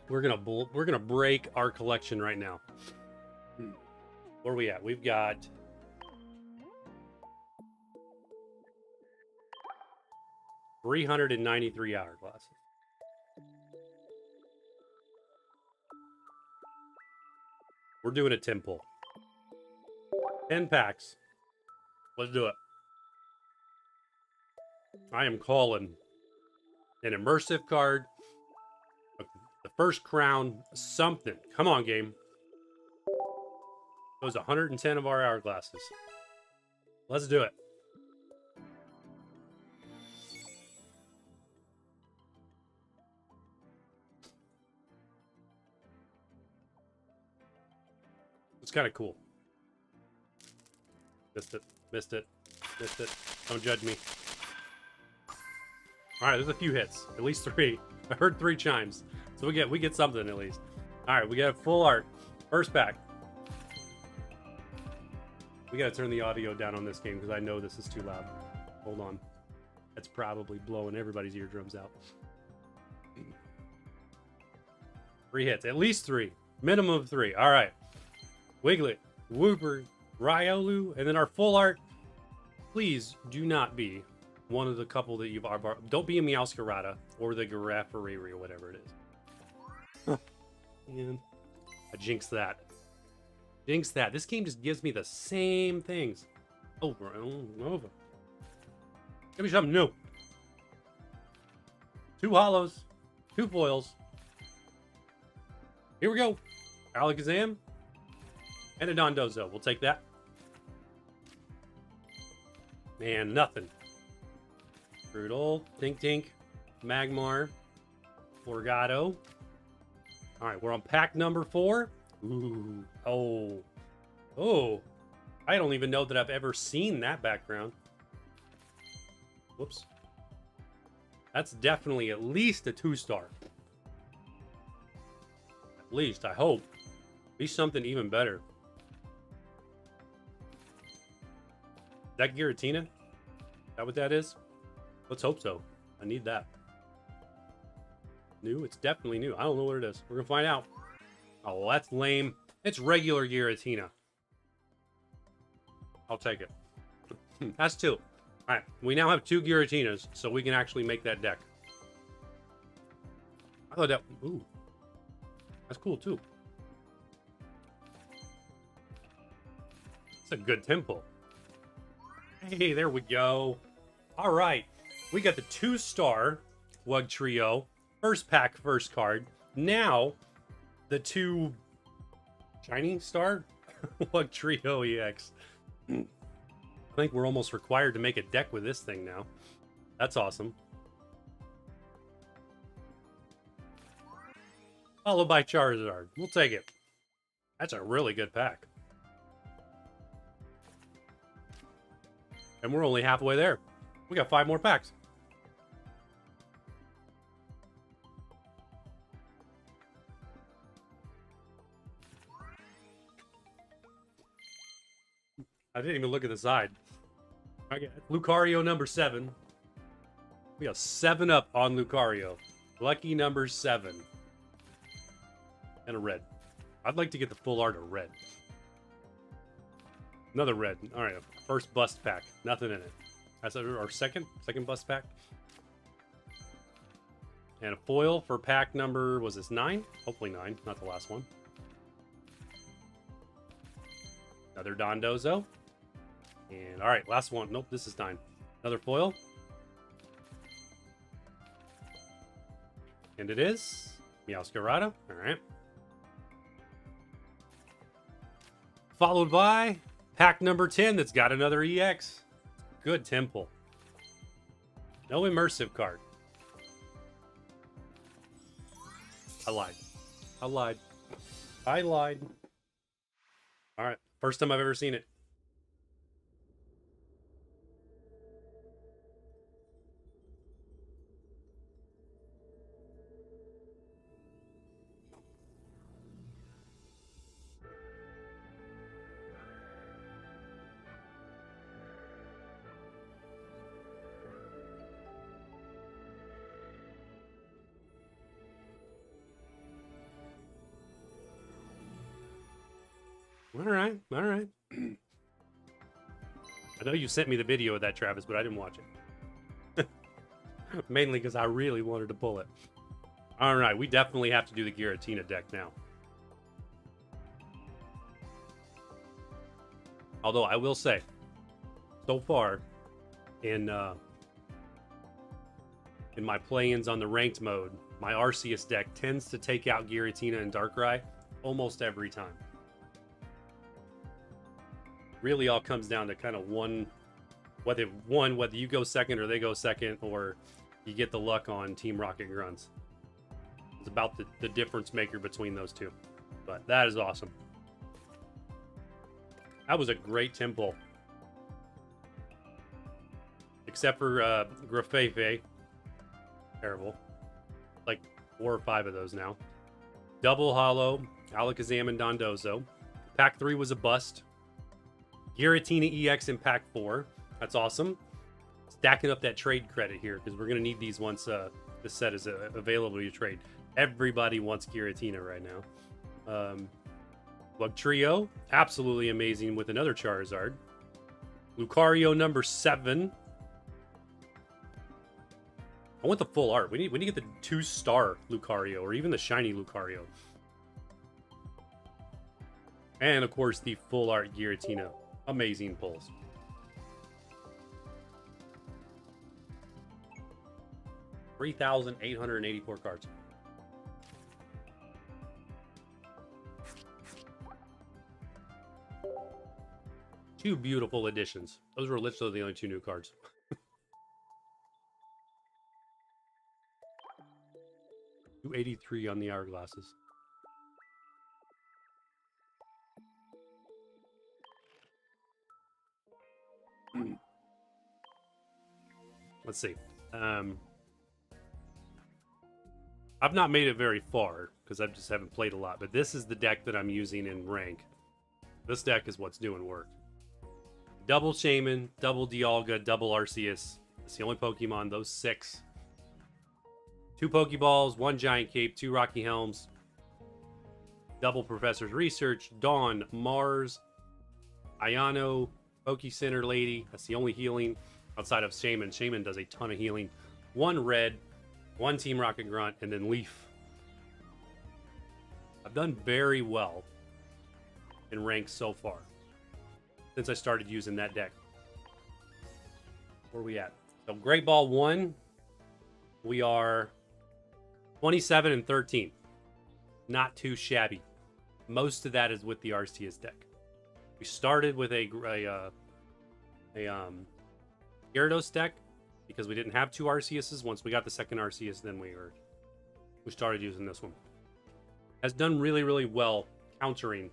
We're gonna break our collection right now. Where are we at? We've got 393 hourglasses. We're doing a 10 pull. 10 packs. Let's do it. I am calling an immersive card, the first crown, something. Come on, game. Those 110 of our hourglasses. Let's do it. It's kind of cool. Missed it. Missed it. Missed it. Don't judge me. All right, there's a few hits. At least 3. I heard 3 chimes. So we get something at least. All right, we got full art. First pack. We got to turn the audio down on this game because I know this is too loud. Hold on. That's probably blowing everybody's eardrums out. 3 hits. At least 3. Minimum of 3. All right. Wiglet, Wooper, Riolu, and then our full art. Please do not be one of the couple that you've... Don't be a Meowscarada or the Girafariri or whatever it is. Man, I jinxed that. Jinx that. This game just gives me the same things over and over. Give me something new. 2 hollows, 2 foils. Here we go. Alakazam and a Dondozo. We'll take that. Man, nothing. Brutal, Tink Tink, Magmar, Florgato. All right, we're on pack number 4. Ooh, oh, I don't even know that I've ever seen that background. Whoops. That's definitely at least a 2-star. At least, I hope. Be something even better. Is that Giratina? Is that what that is? Let's hope so. I need that. New? It's definitely new. I don't know what it is. We're gonna find out. Oh, well, that's lame. It's regular Giratina. I'll take it. That's 2. All right, we now have 2 Giratinas, so we can actually make that deck. I thought that... Ooh. That's cool, too. It's a good tempo. Hey, there we go. All right. We got the 2-star Wug Trio. First pack, first card. Now... the 2 shiny star Wug Trio EX. I think we're almost required to make a deck with this thing now. That's awesome. Followed by Charizard. We'll take it. That's a really good pack. And we're only halfway there. We got 5 more packs. I didn't even look at the side. Okay, Lucario number 7. We got 7 up on Lucario. Lucky number 7. And a red. I'd like to get the full art of red. Another red. All right, first bust pack. Nothing in it. That's our second bust pack. And a foil for pack number, was this 9? Hopefully 9, not the last one. Another Dondozo. And all right, last one. Nope, this is 9. Another foil. And it is Meowscarada. All right. Followed by pack number 10 that's got another EX. Good temple. No immersive card. I lied. I lied. I lied. All right. First time I've ever seen it. All right, all right. I know you sent me the video of that, Travis, but I didn't watch it. Mainly because I really wanted to pull it. All right, we definitely have to do the Giratina deck now. Although I will say, so far, in my play-ins on the ranked mode, my Arceus deck tends to take out Giratina and Darkrai almost every time. really all comes down to kind of whether you go second or they go second, or you get the luck on Team Rocket Grunts. It's about the difference maker between those two. But that is awesome. That was a great temple. Except for Grafefe. Terrible. Like 4 or 5 of those now. Double Hollow, Alakazam, and Dondozo. Pack 3 was a bust. Giratina EX in Pack 4. That's awesome. Stacking up that trade credit here, because we're going to need these once this set is available to trade. Everybody wants Giratina right now. Trio, absolutely amazing with another Charizard. Lucario number 7. I want the full art. We need to get the 2-star Lucario, or even the shiny Lucario. And of course the full art Giratina. Amazing pulls. $3,884 cards. Two beautiful additions. Those were literally the only 2 new cards. $283 on the hourglasses. Let's see. I've not made it very far because I just haven't played a lot, but this is the deck that I'm using in rank. This deck is what's doing work. Double Shaman, double Dialga, double Arceus. It's the only Pokemon, those 6. 2 Pokeballs, 1 Giant Cape, 2 Rocky Helms, double Professor's Research, Dawn, Mars, Ayano, Poke Center Lady. That's the only healing outside of Shaman. Shaman does a ton of healing. 1 red, 1 Team Rocket Grunt, and then Leaf. I've done very well in ranks so far since I started using that deck. Where are we at? So Great Ball 1, we are 27 and 13. Not too shabby. Most of that is with the Arceus deck. We started with a Gyarados deck because we didn't have 2 Arceuses. Once we got the second Arceus, then we started using this one. Has done really, really well countering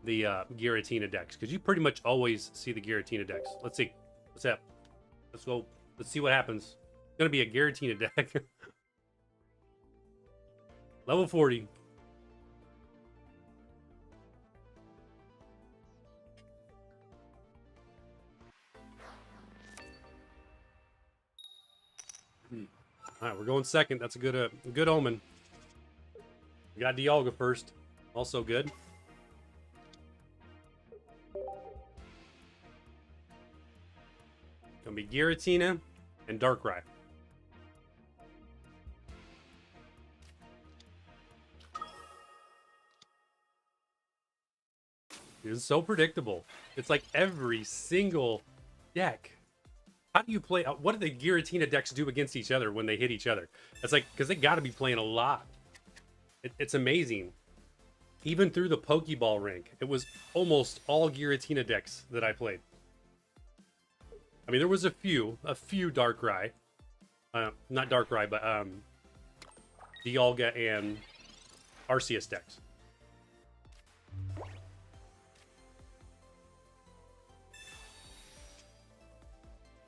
the Giratina decks, because you pretty much always see the Giratina decks. Let's see. What's up? Let's go. Let's see what happens. It's going to be a Giratina deck. Level 40. All right, we're going second. That's a good omen. We got Dialga first. Also good. Gonna be Giratina and Darkrai. It's so predictable. It's like every single deck. How do you play? What do the Giratina decks do against each other when they hit each other? It's like, because they got to be playing a lot. It's amazing. Even through the Pokeball rank, it was almost all Giratina decks that I played. I mean, there was a few Darkrai. Not Darkrai, but Dialga and Arceus decks.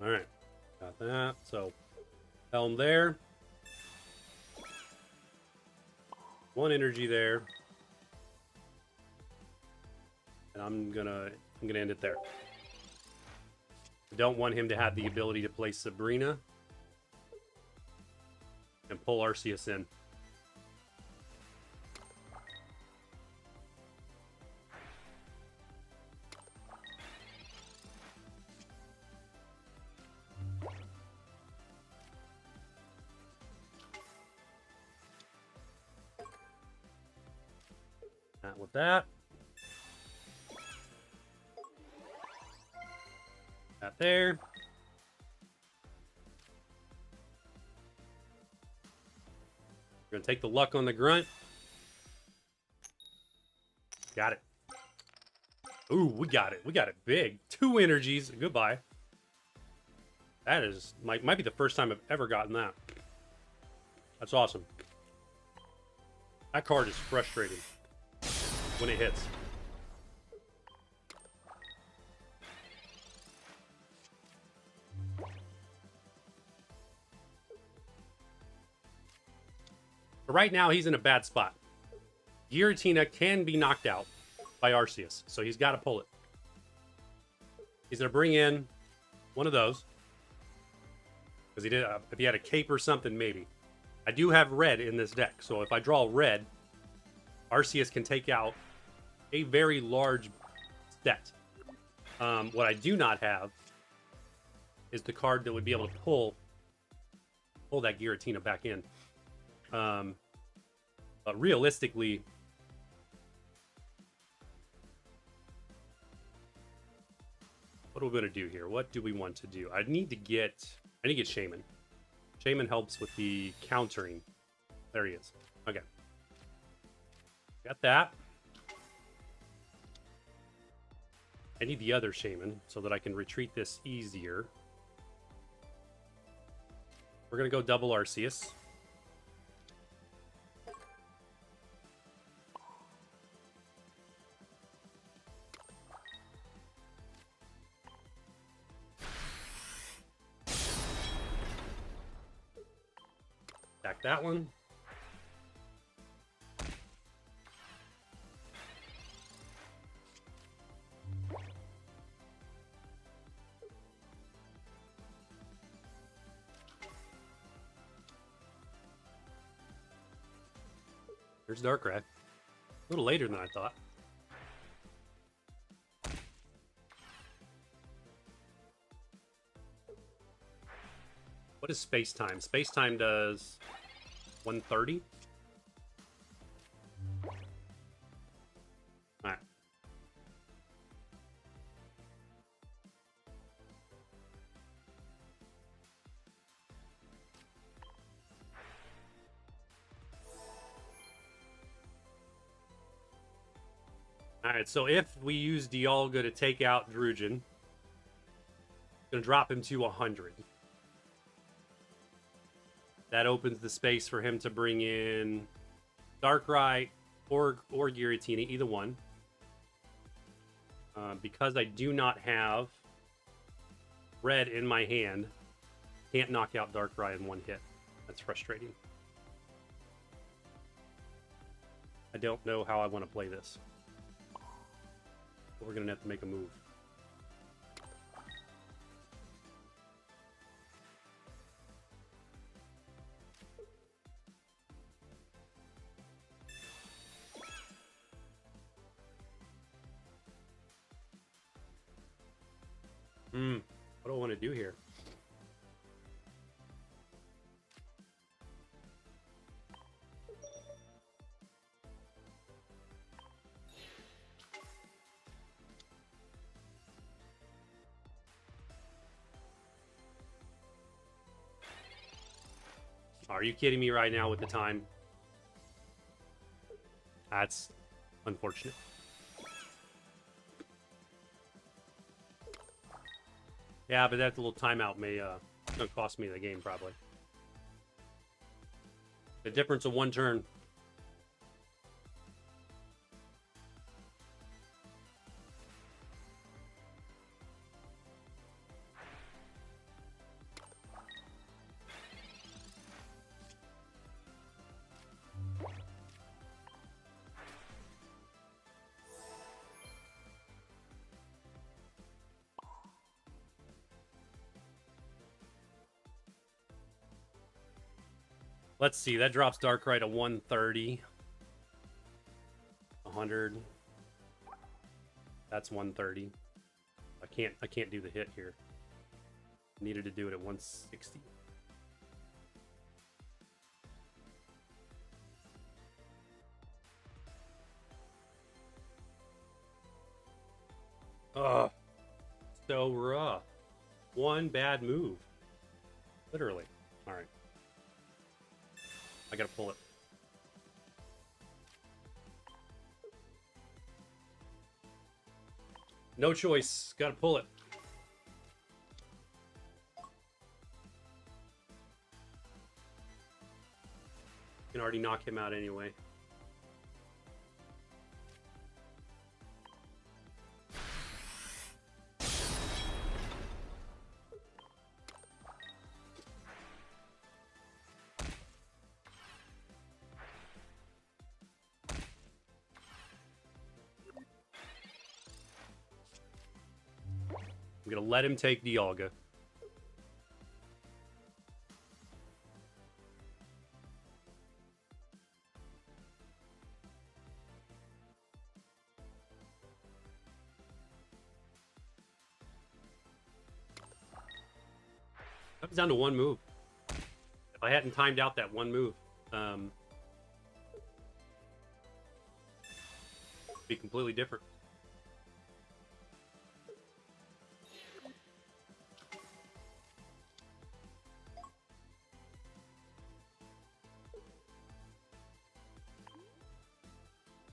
All right, got that. So, Helm there. 1 energy there. And I'm gonna end it there. I don't want him to have the ability to play Sabrina and pull Arceus in. Not with that. That there. We're going to take the luck on the grunt. Got it. Ooh, we got it. We got it big. 2 energies. Goodbye. That is might be the first time I've ever gotten that. That's awesome. That card is frustrating when it hits. But right now, he's in a bad spot. Giratina can be knocked out by Arceus, so he's got to pull it. He's going to bring in one of those. Because he did, if he had a cape or something, maybe. I do have red in this deck, so if I draw red, Arceus can take out a very large set. What I do not have is the card that would be able to pull that Giratina back in. But realistically, what are we going to do here? What do we want to do? I need to get Shaman. Shaman helps with the countering. There he is. Okay. Got that. I need the other Shaman so that I can retreat this easier. We're going to go double Arceus. Attack that one. There's Darkrai. A little later than I thought. What is space time? Space time does 130. All right. All right, so if we use Dialga to take out Drujin, it's going to drop him to 100. That opens the space for him to bring in Darkrai or Giratina, either one. Because I do not have red in my hand, can't knock out Darkrai in one hit. That's frustrating. I don't know how I want to play this. But we're going to have to make a move. What do I want to do here? Are you kidding me right now with the time? That's unfortunate. Yeah, but that little timeout may gonna cost me the game probably. The difference of one turn. Let's see, that drops Darkrai to 130. 100. That's 130. I can't do the hit here. Needed to do it at 160. Ugh. So rough. One bad move. Literally. Alright. I gotta pull it. No choice. Gotta pull it. Can already knock him out anyway. I'm gonna let him take Dialga. Comes down to one move. If I hadn't timed out that one move, it'd be completely different.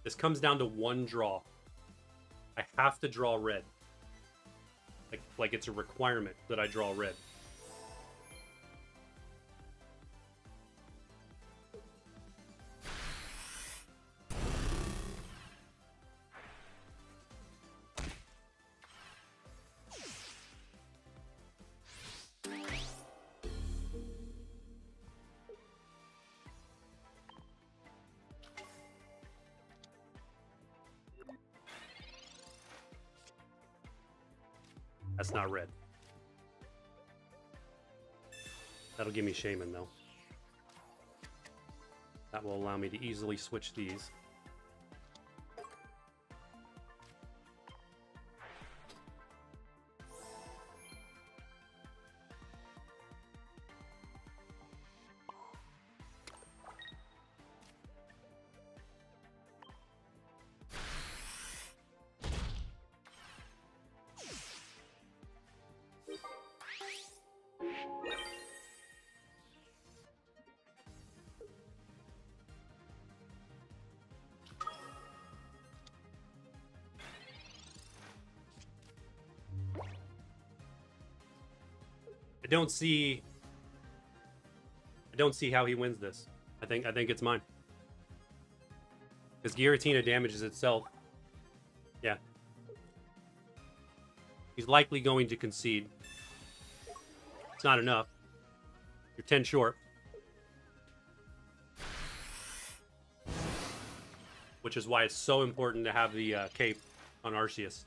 This comes down to one draw. I have to draw red. Like it's a requirement that I draw red. That's not red. That'll give me Shaman, though. That will allow me to easily switch these. I don't see how he wins this. I think it's mine. Because Giratina damages itself. Yeah. He's likely going to concede. It's not enough. You're 10 short. Which is why it's so important to have the cape on Arceus.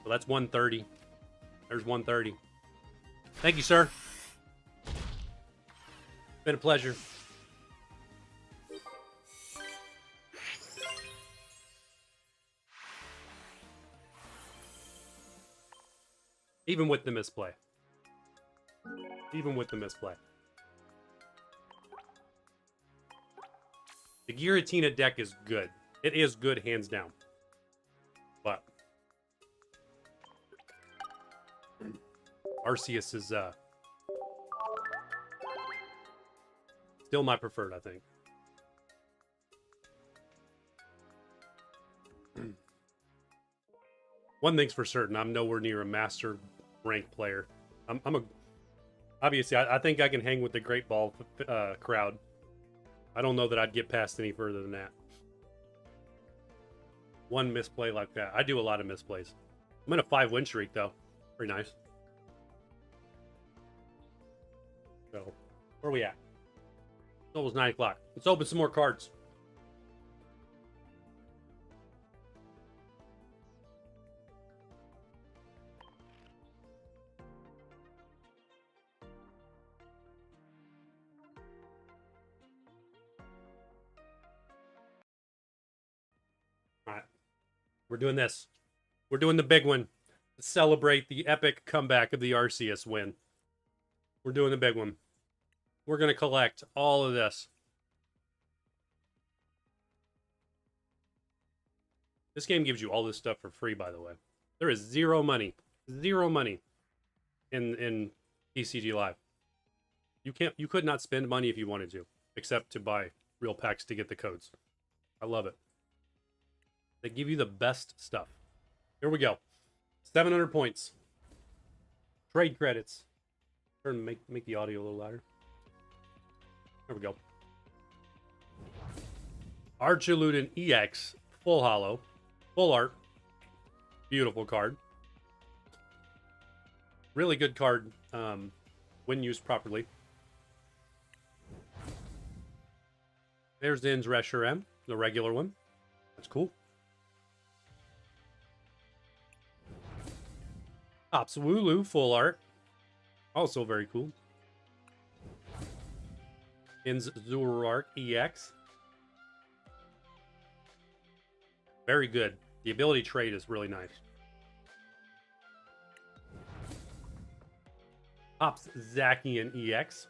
So that's 130. There's 130. Thank you, sir. Been a pleasure. Even with the misplay. Even with the misplay. The Giratina deck is good. It is good, hands down. But Arceus is still my preferred, I think. One thing's for certain, I'm nowhere near a master ranked player. Obviously, I think I can hang with the Great Ball crowd. I don't know that I'd get past any further than that. One misplay like that. I do a lot of misplays. I'm in a 5-win streak, though. Pretty nice. So, where are we at? It's almost 9 o'clock. Let's open some more cards. All right. We're doing this. We're doing the big one. To celebrate the epic comeback of the Arceus win. We're doing the big one. We're going to collect all of this. This game gives you all this stuff for free, by the way. There is zero money in TCG Live. You could not spend money if you wanted to, except to buy real packs to get the codes. I love it. They give you the best stuff. Here we go. 700 points. Trade credits. Turn, make the audio a little louder. There we go. Archiludin EX. Full holo. Full art. Beautiful card. Really good card when used properly. There's Din's Reshiram, the regular one. That's cool. Opswoolu, full art. Also very cool. Din's Zoroark EX. Very good. The ability trait is really nice. Ops Zacian EX.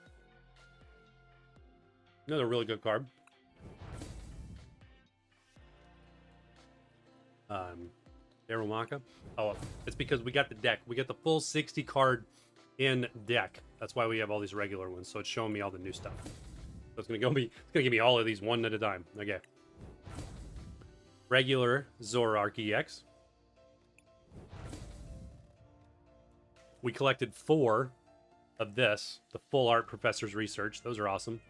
Another really good card. Darumaka. Oh, it's because we got the deck. We got the full 60 card in deck. That's why we have all these regular ones. So it's showing me all the new stuff. So it's gonna give me all of these one at a time. Okay. Regular Zoroark EX. We collected 4 of this, the full art Professor's Research. Those are awesome.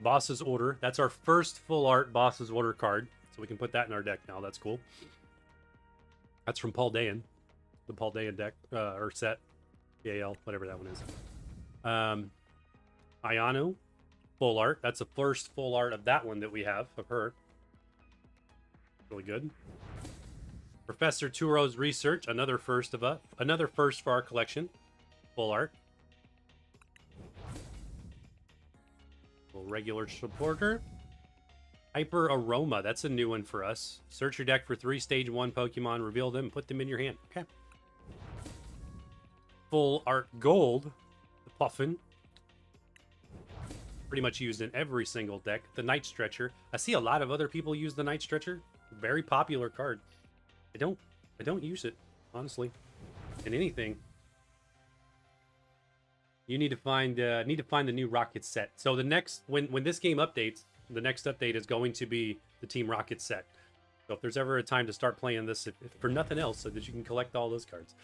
Boss's Order. That's our first full art Boss's Order card. So we can put that in our deck now. That's cool. That's from Paul Dayan. The Paul Dayan deck, or set. PAL, whatever that one is. Ayano. Full art. That's the first full art of that one that we have, of her. Really good. Professor Turo's Research. Another first for our collection. Full art. Regular supporter. Hyper Aroma. That's a new one for us. Search your deck for 3 stage 1 Pokemon, reveal them, put them in your hand. Okay. Full art gold. The Puffin. Pretty much used in every single deck. The Night Stretcher. I see a lot of other people use the Night Stretcher. Very popular card. I don't use it, honestly, in anything. You need to find the new Rocket set. So the next when this game updates, the next update is going to be the Team Rocket set. So if there's ever a time to start playing this, if for nothing else, so that you can collect all those cards.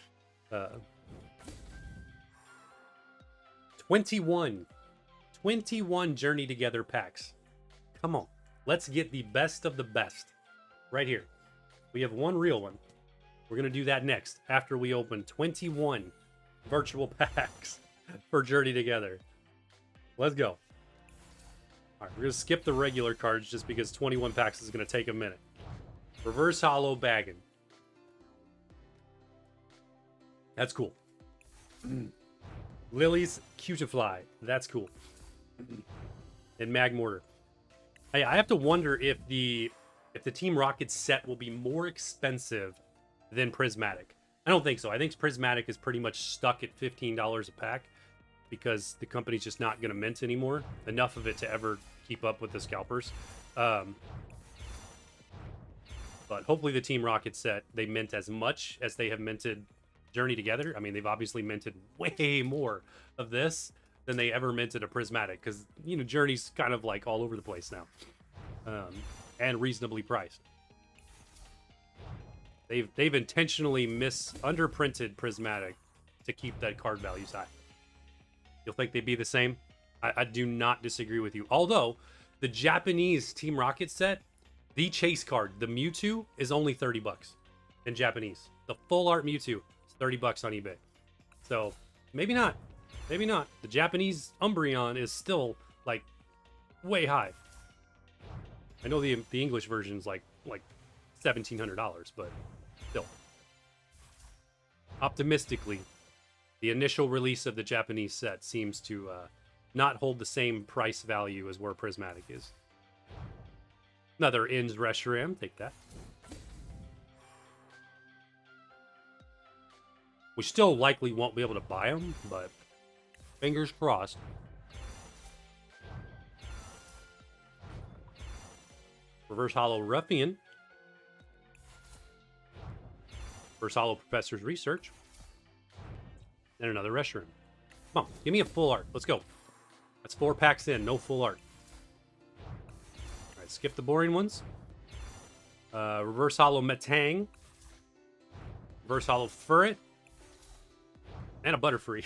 21 Journey Together packs. Come on, let's get the best of the best right here. We have one real one. We're gonna do that next after we open 21 virtual packs for Journey Together. Let's go. All right, we're gonna skip the regular cards just because 21 packs is gonna take a minute. Reverse Holo Baggin. That's cool. Lily's Cutiefly. That's cool. And Magmortar. Hey, I have to wonder if the Team Rocket set will be more expensive than Prismatic. I don't think so. I think Prismatic is pretty much stuck at $15 a pack because the company's just not going to mint anymore. Enough of it to ever keep up with the scalpers. But hopefully the Team Rocket set, they mint as much as they have minted Journey Together. I mean, they've obviously minted way more of this than they ever minted a Prismatic because, you know, Journey's kind of like all over the place now. And reasonably priced. They've intentionally underprinted Prismatic to keep that card values high. You'll think they'd be the same? I do not disagree with you. Although the Japanese Team Rocket set, the chase card, the Mewtwo, is only $30 in Japanese. The full art Mewtwo is $30 on eBay. So maybe not. Maybe not. The Japanese Umbreon is still like way high. I know the English version is like $1,700, but still. Optimistically, the initial release of the Japanese set seems to not hold the same price value as where Prismatic is. Another In's Reshiram, take that. We still likely won't be able to buy them, but fingers crossed. Reverse Holo Ruffian. Reverse Holo Professor's Research. And another Reshiram. Come on, give me a full art. Let's go. That's 4 packs in, no full art. Alright, skip the boring ones. Reverse Hollow Metang. Reverse Hollow Furret. And a Butterfree.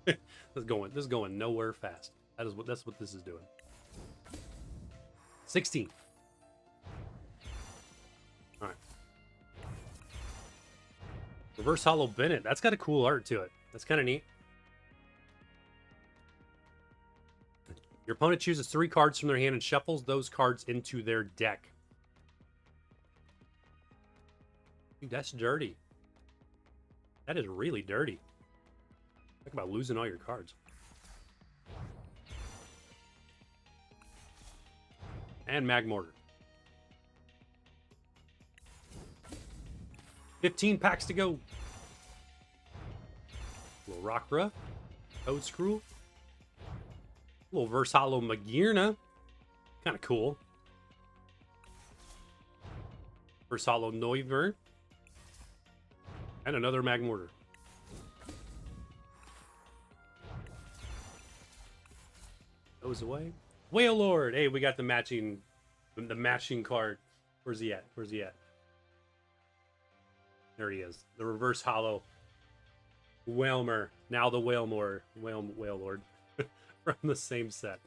This is going nowhere fast. That's what this is doing. 16. All right. Reverse Hollow Bennett. That's got a cool art to it. That's kind of neat. Your opponent chooses 3 cards from their hand and shuffles those cards into their deck. Dude, that's dirty. That is really dirty. Talk about losing all your cards. And Magmortar. 15 packs to go. Little Rockruff. Toad Screw. Little Verse Hollow Magearna. Kind of cool. Verse Hollow Noivern. And another Magmortar. Goes away. Whale Lord. Hey, we got the matching card. Where's he at? Where's he at? There he is. The Reverse Hollow Whalmer. Now the Whale Lord from the same set.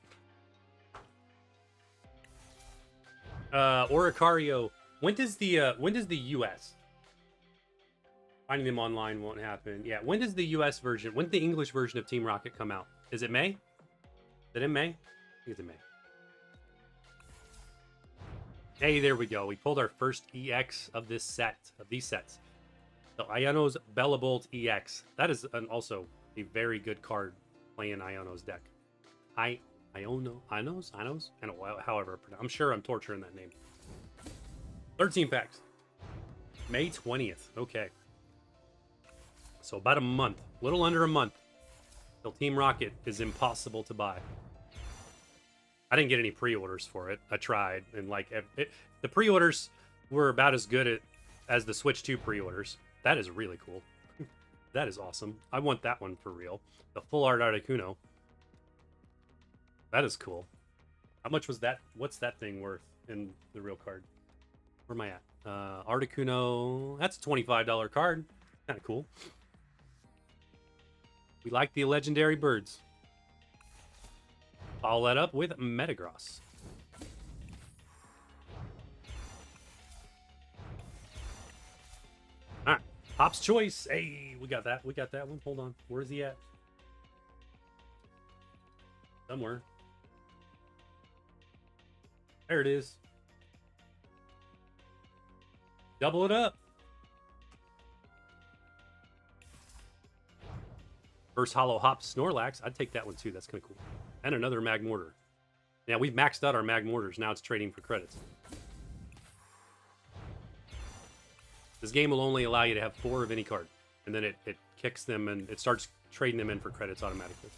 Oricario. When does the US? Finding them online won't happen. Yeah, when does the US version, when did the English version of Team Rocket come out? Is it May? Is it in May? I think it's in May. Hey, there we go. We pulled our first EX of this set, of these sets. So Iono's Bellabolt EX. That is also a very good card playing Iono's deck. Ionos? I don't know, however. I'm sure I'm torturing that name. 13 packs. May 20th. Okay. So about a month. A little under a month. Till Team Rocket is impossible to buy. I didn't get any pre-orders for it. I tried. And like the pre-orders were about as good as the Switch 2 pre-orders. That is really cool. That is awesome. I want that one for real. The full art Articuno. That is cool. How much was that? What's that thing worth in the real card? Where am I at? Articuno. That's a $25 card. Kind of cool. We like the legendary birds. Follow that up with Metagross. All right. Pop's Choice. Hey, we got that. We got that one. Hold on. Where is he at? Somewhere. There it is. Double it up. First Hollow Hop Snorlax. I'd take that one too. That's kind of cool. And another Magmortar. Yeah, we've maxed out our Magmortars. Now it's trading for credits. This game will only allow you to have 4 of any card. And then it kicks them and it starts trading them in for credits automatically.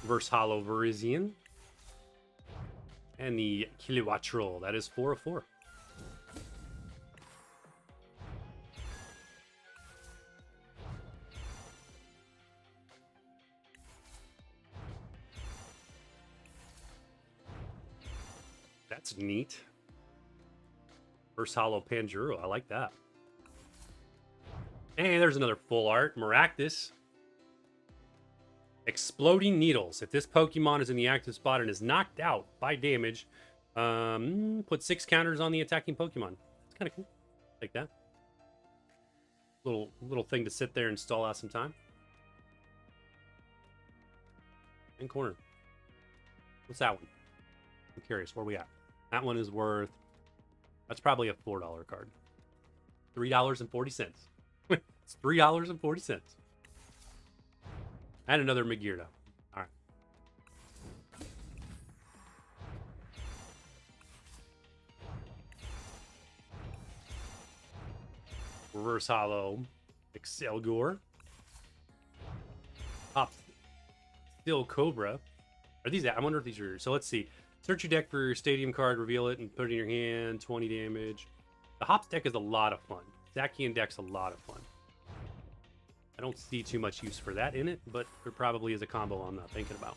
Reverse Hollow Virizion. And the Kilowattrel. That is 4 of 4. That's neat. Reverse Hollow Panjuro. I like that. Hey, there's another full art. Maractus. Exploding Needles. If this Pokemon is in the active spot and is knocked out by damage, put 6 counters on the attacking Pokemon. It's kind of cool. Like that. Little thing to sit there and stall out some time. In corner. What's that one? I'm curious. Where are we at? That one is worth... That's probably a $4 card. $3.40. It's $3.40. And another Magearna. All right. Reverse Hollow Excelgor. Pop Steel Cobra. Are these... I wonder if these are... So let's see. Search your deck for your stadium card, reveal it, and put it in your hand. 20 damage. The Hops deck is a lot of fun. Zacian deck's a lot of fun. I don't see too much use for that in it, but there probably is a combo I'm not thinking about.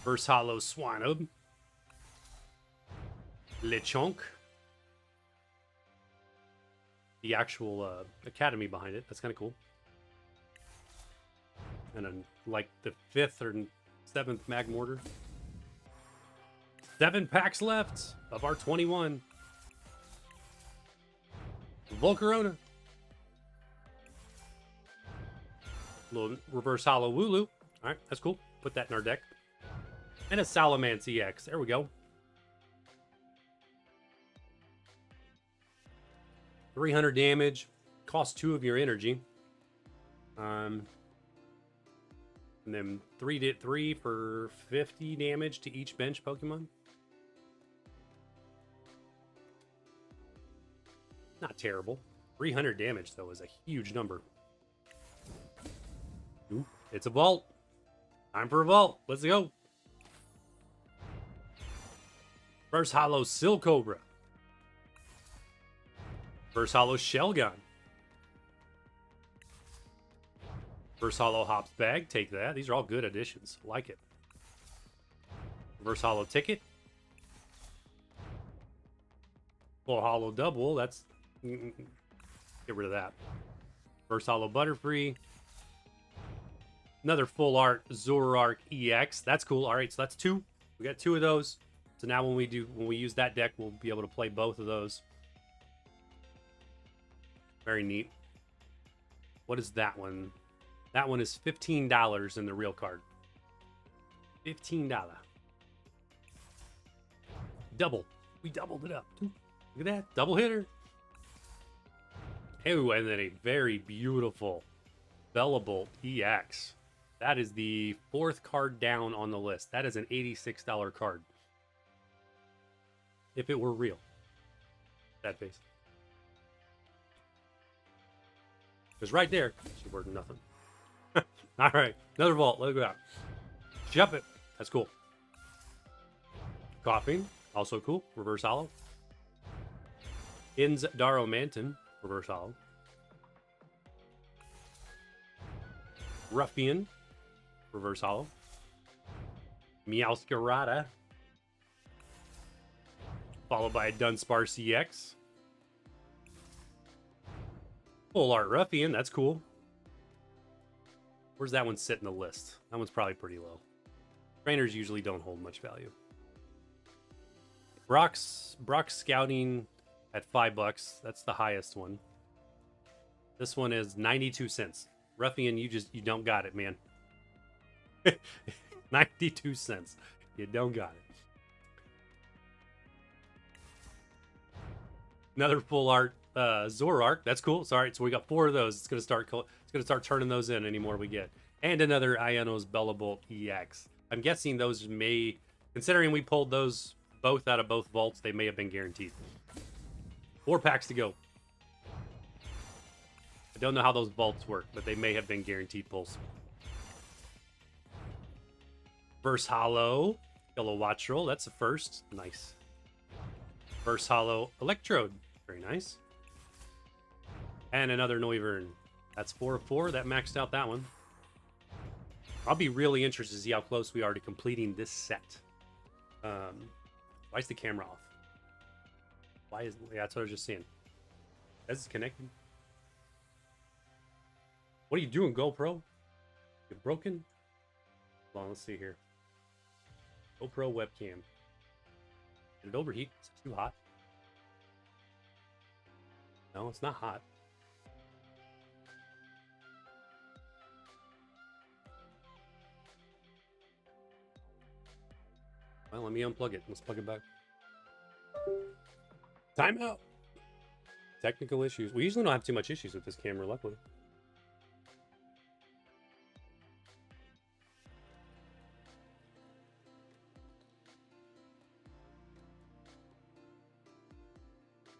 Reverse Hollow Swinub. Lechonk. The actual academy behind it. That's kind of cool. And then, like the 5th or 7th Magmortar. 7 packs left of our 21. Volcarona. Little reverse hollow Wooloo. Alright, that's cool. Put that in our deck. And a Salamence EX. There we go. 300 damage. Cost 2 of your energy. And then 3 for 50 damage to each bench Pokemon. Not terrible. 300 damage, though, is a huge number. Ooh, it's a vault. Time for a vault. Let's go. First hollow Silcobra. First hollow Shelgon. First hollow Hops Bag. Take that. These are all good additions. Like it. Reverse hollow Ticket. Full hollow Double. That's... Get rid of that. First hollow Butterfree. Another full art Zoroark EX. That's cool. All right, so that's 2. We got 2 of those. So now when we use that deck, we'll be able to play both of those. Very neat. What is that one? That one is $15 in the real card. $15. Double. We doubled it up. Look at that. Double hitter. Oh, and then a very beautiful Bellebolt EX. That is the 4th card down on the list. That is an $86 card. If it were real. That face. Because right there, she's worth nothing. All right, another vault. Let's go out. Jump it. That's cool. Coughing. Also cool. Reverse hollow. Inz Daromantin. Reverse hollow. Ruffian. Reverse hollow. Meowscarada. Followed by a Dunsparce EX. Full art Ruffian. That's cool. Where's that one sit in the list? That one's probably pretty low. Trainers usually don't hold much value. Brock's Scouting at $5. That's the highest one. This one is 92 cents. Ruffian, you don't got it, man. 92 cents. You don't got it. Another full art Zoroark. That's cool. Sorry, so we got 4 of those. It's gonna start turning those in any more we get. And another Iono's Bellebolt EX. I'm guessing those may, considering we pulled those both out of both vaults, they may have been guaranteed. 4 packs to go. I don't know how those vaults work, but they may have been guaranteed pulls. First hollow Yellow Wattrel. That's the first. Nice. First hollow Electrode. Very nice. And another Noivern. That's 4 of 4. That maxed out that one. I'll be really interested to see how close we are to completing this set. Why is the camera off? Why is... Yeah, that's what I was just saying. Is this connected? What are you doing, GoPro? You broken? Hold on, let's see here. GoPro webcam. Did it overheat? Is it too hot? No, it's not hot. Well, let me unplug it. Let's plug it back. Time out. Technical issues. We usually don't have too much issues with this camera, luckily.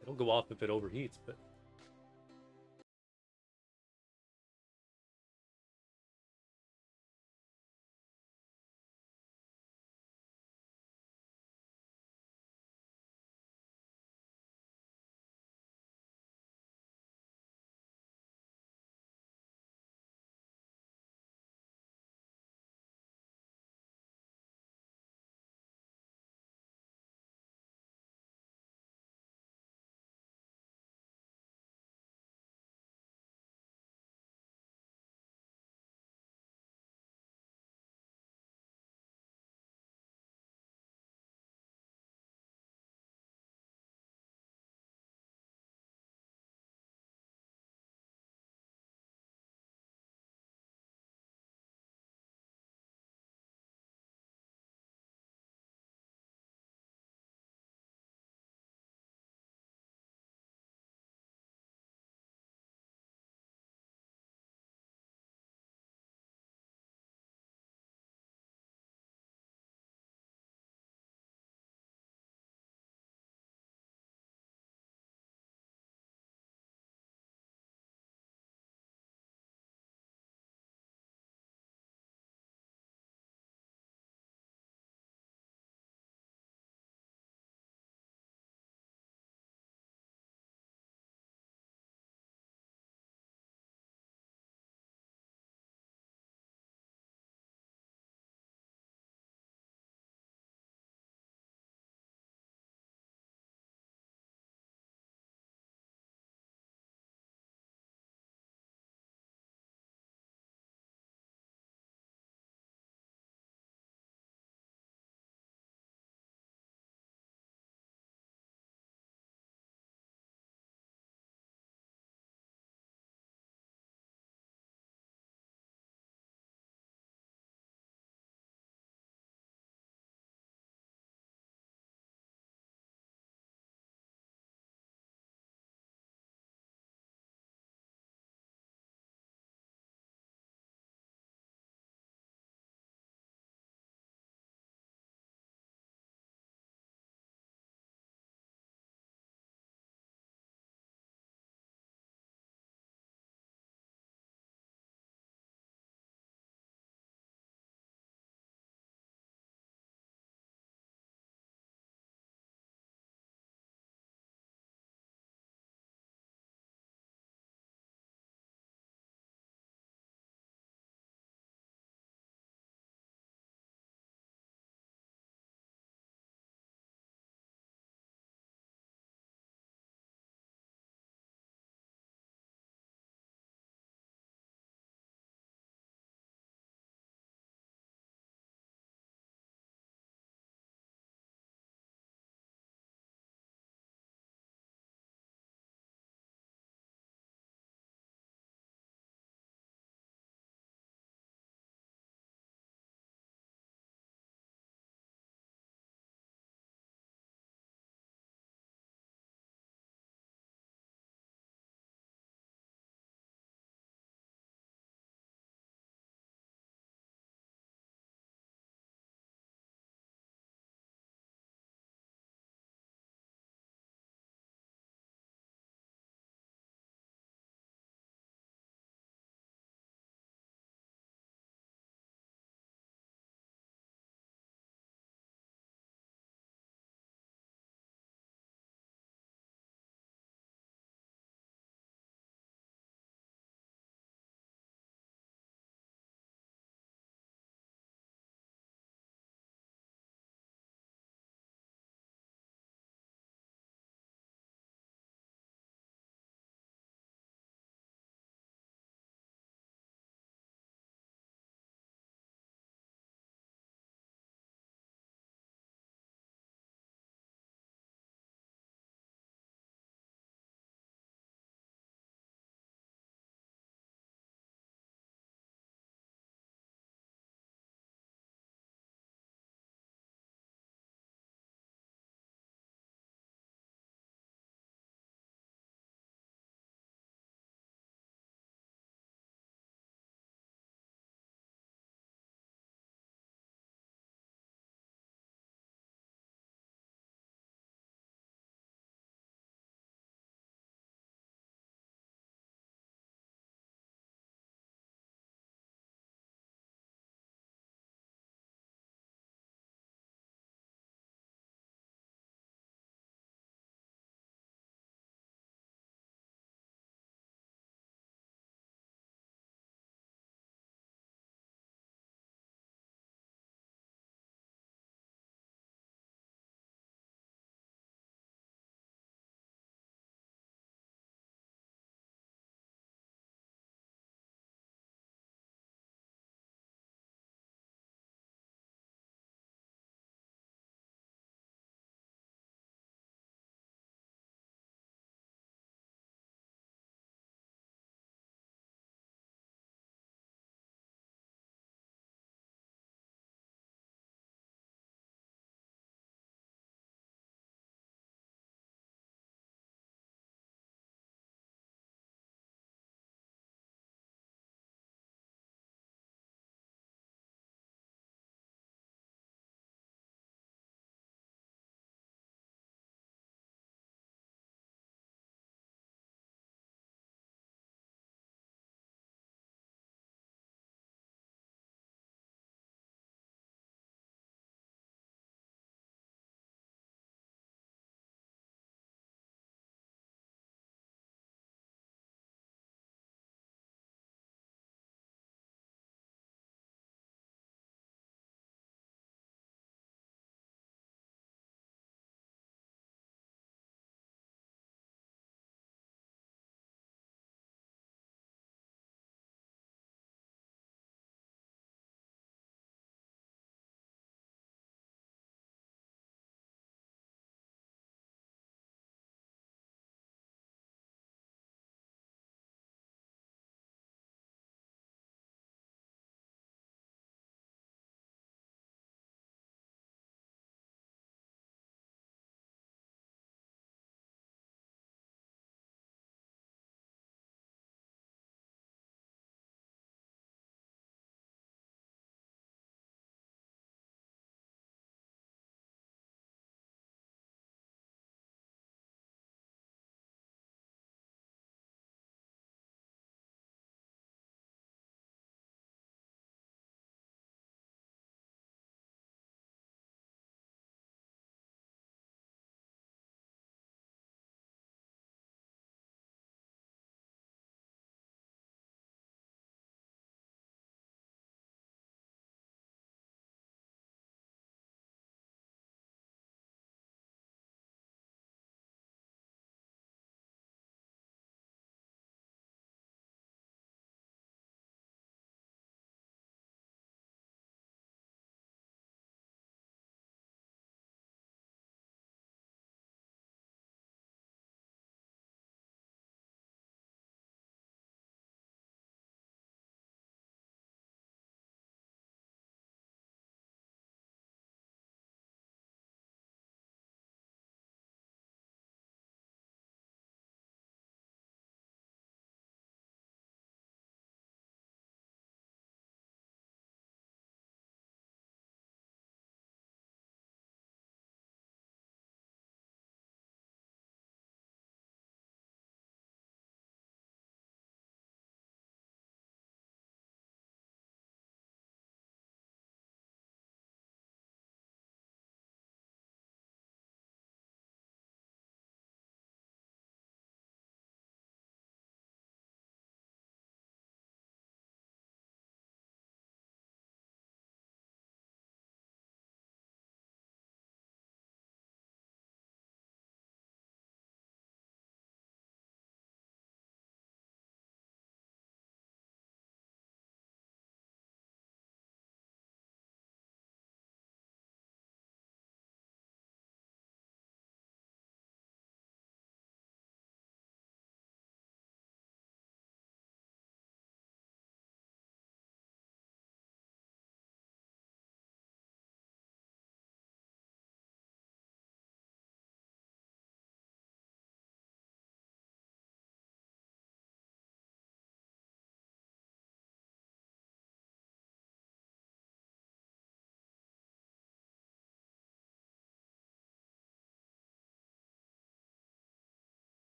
It'll go off if it overheats, but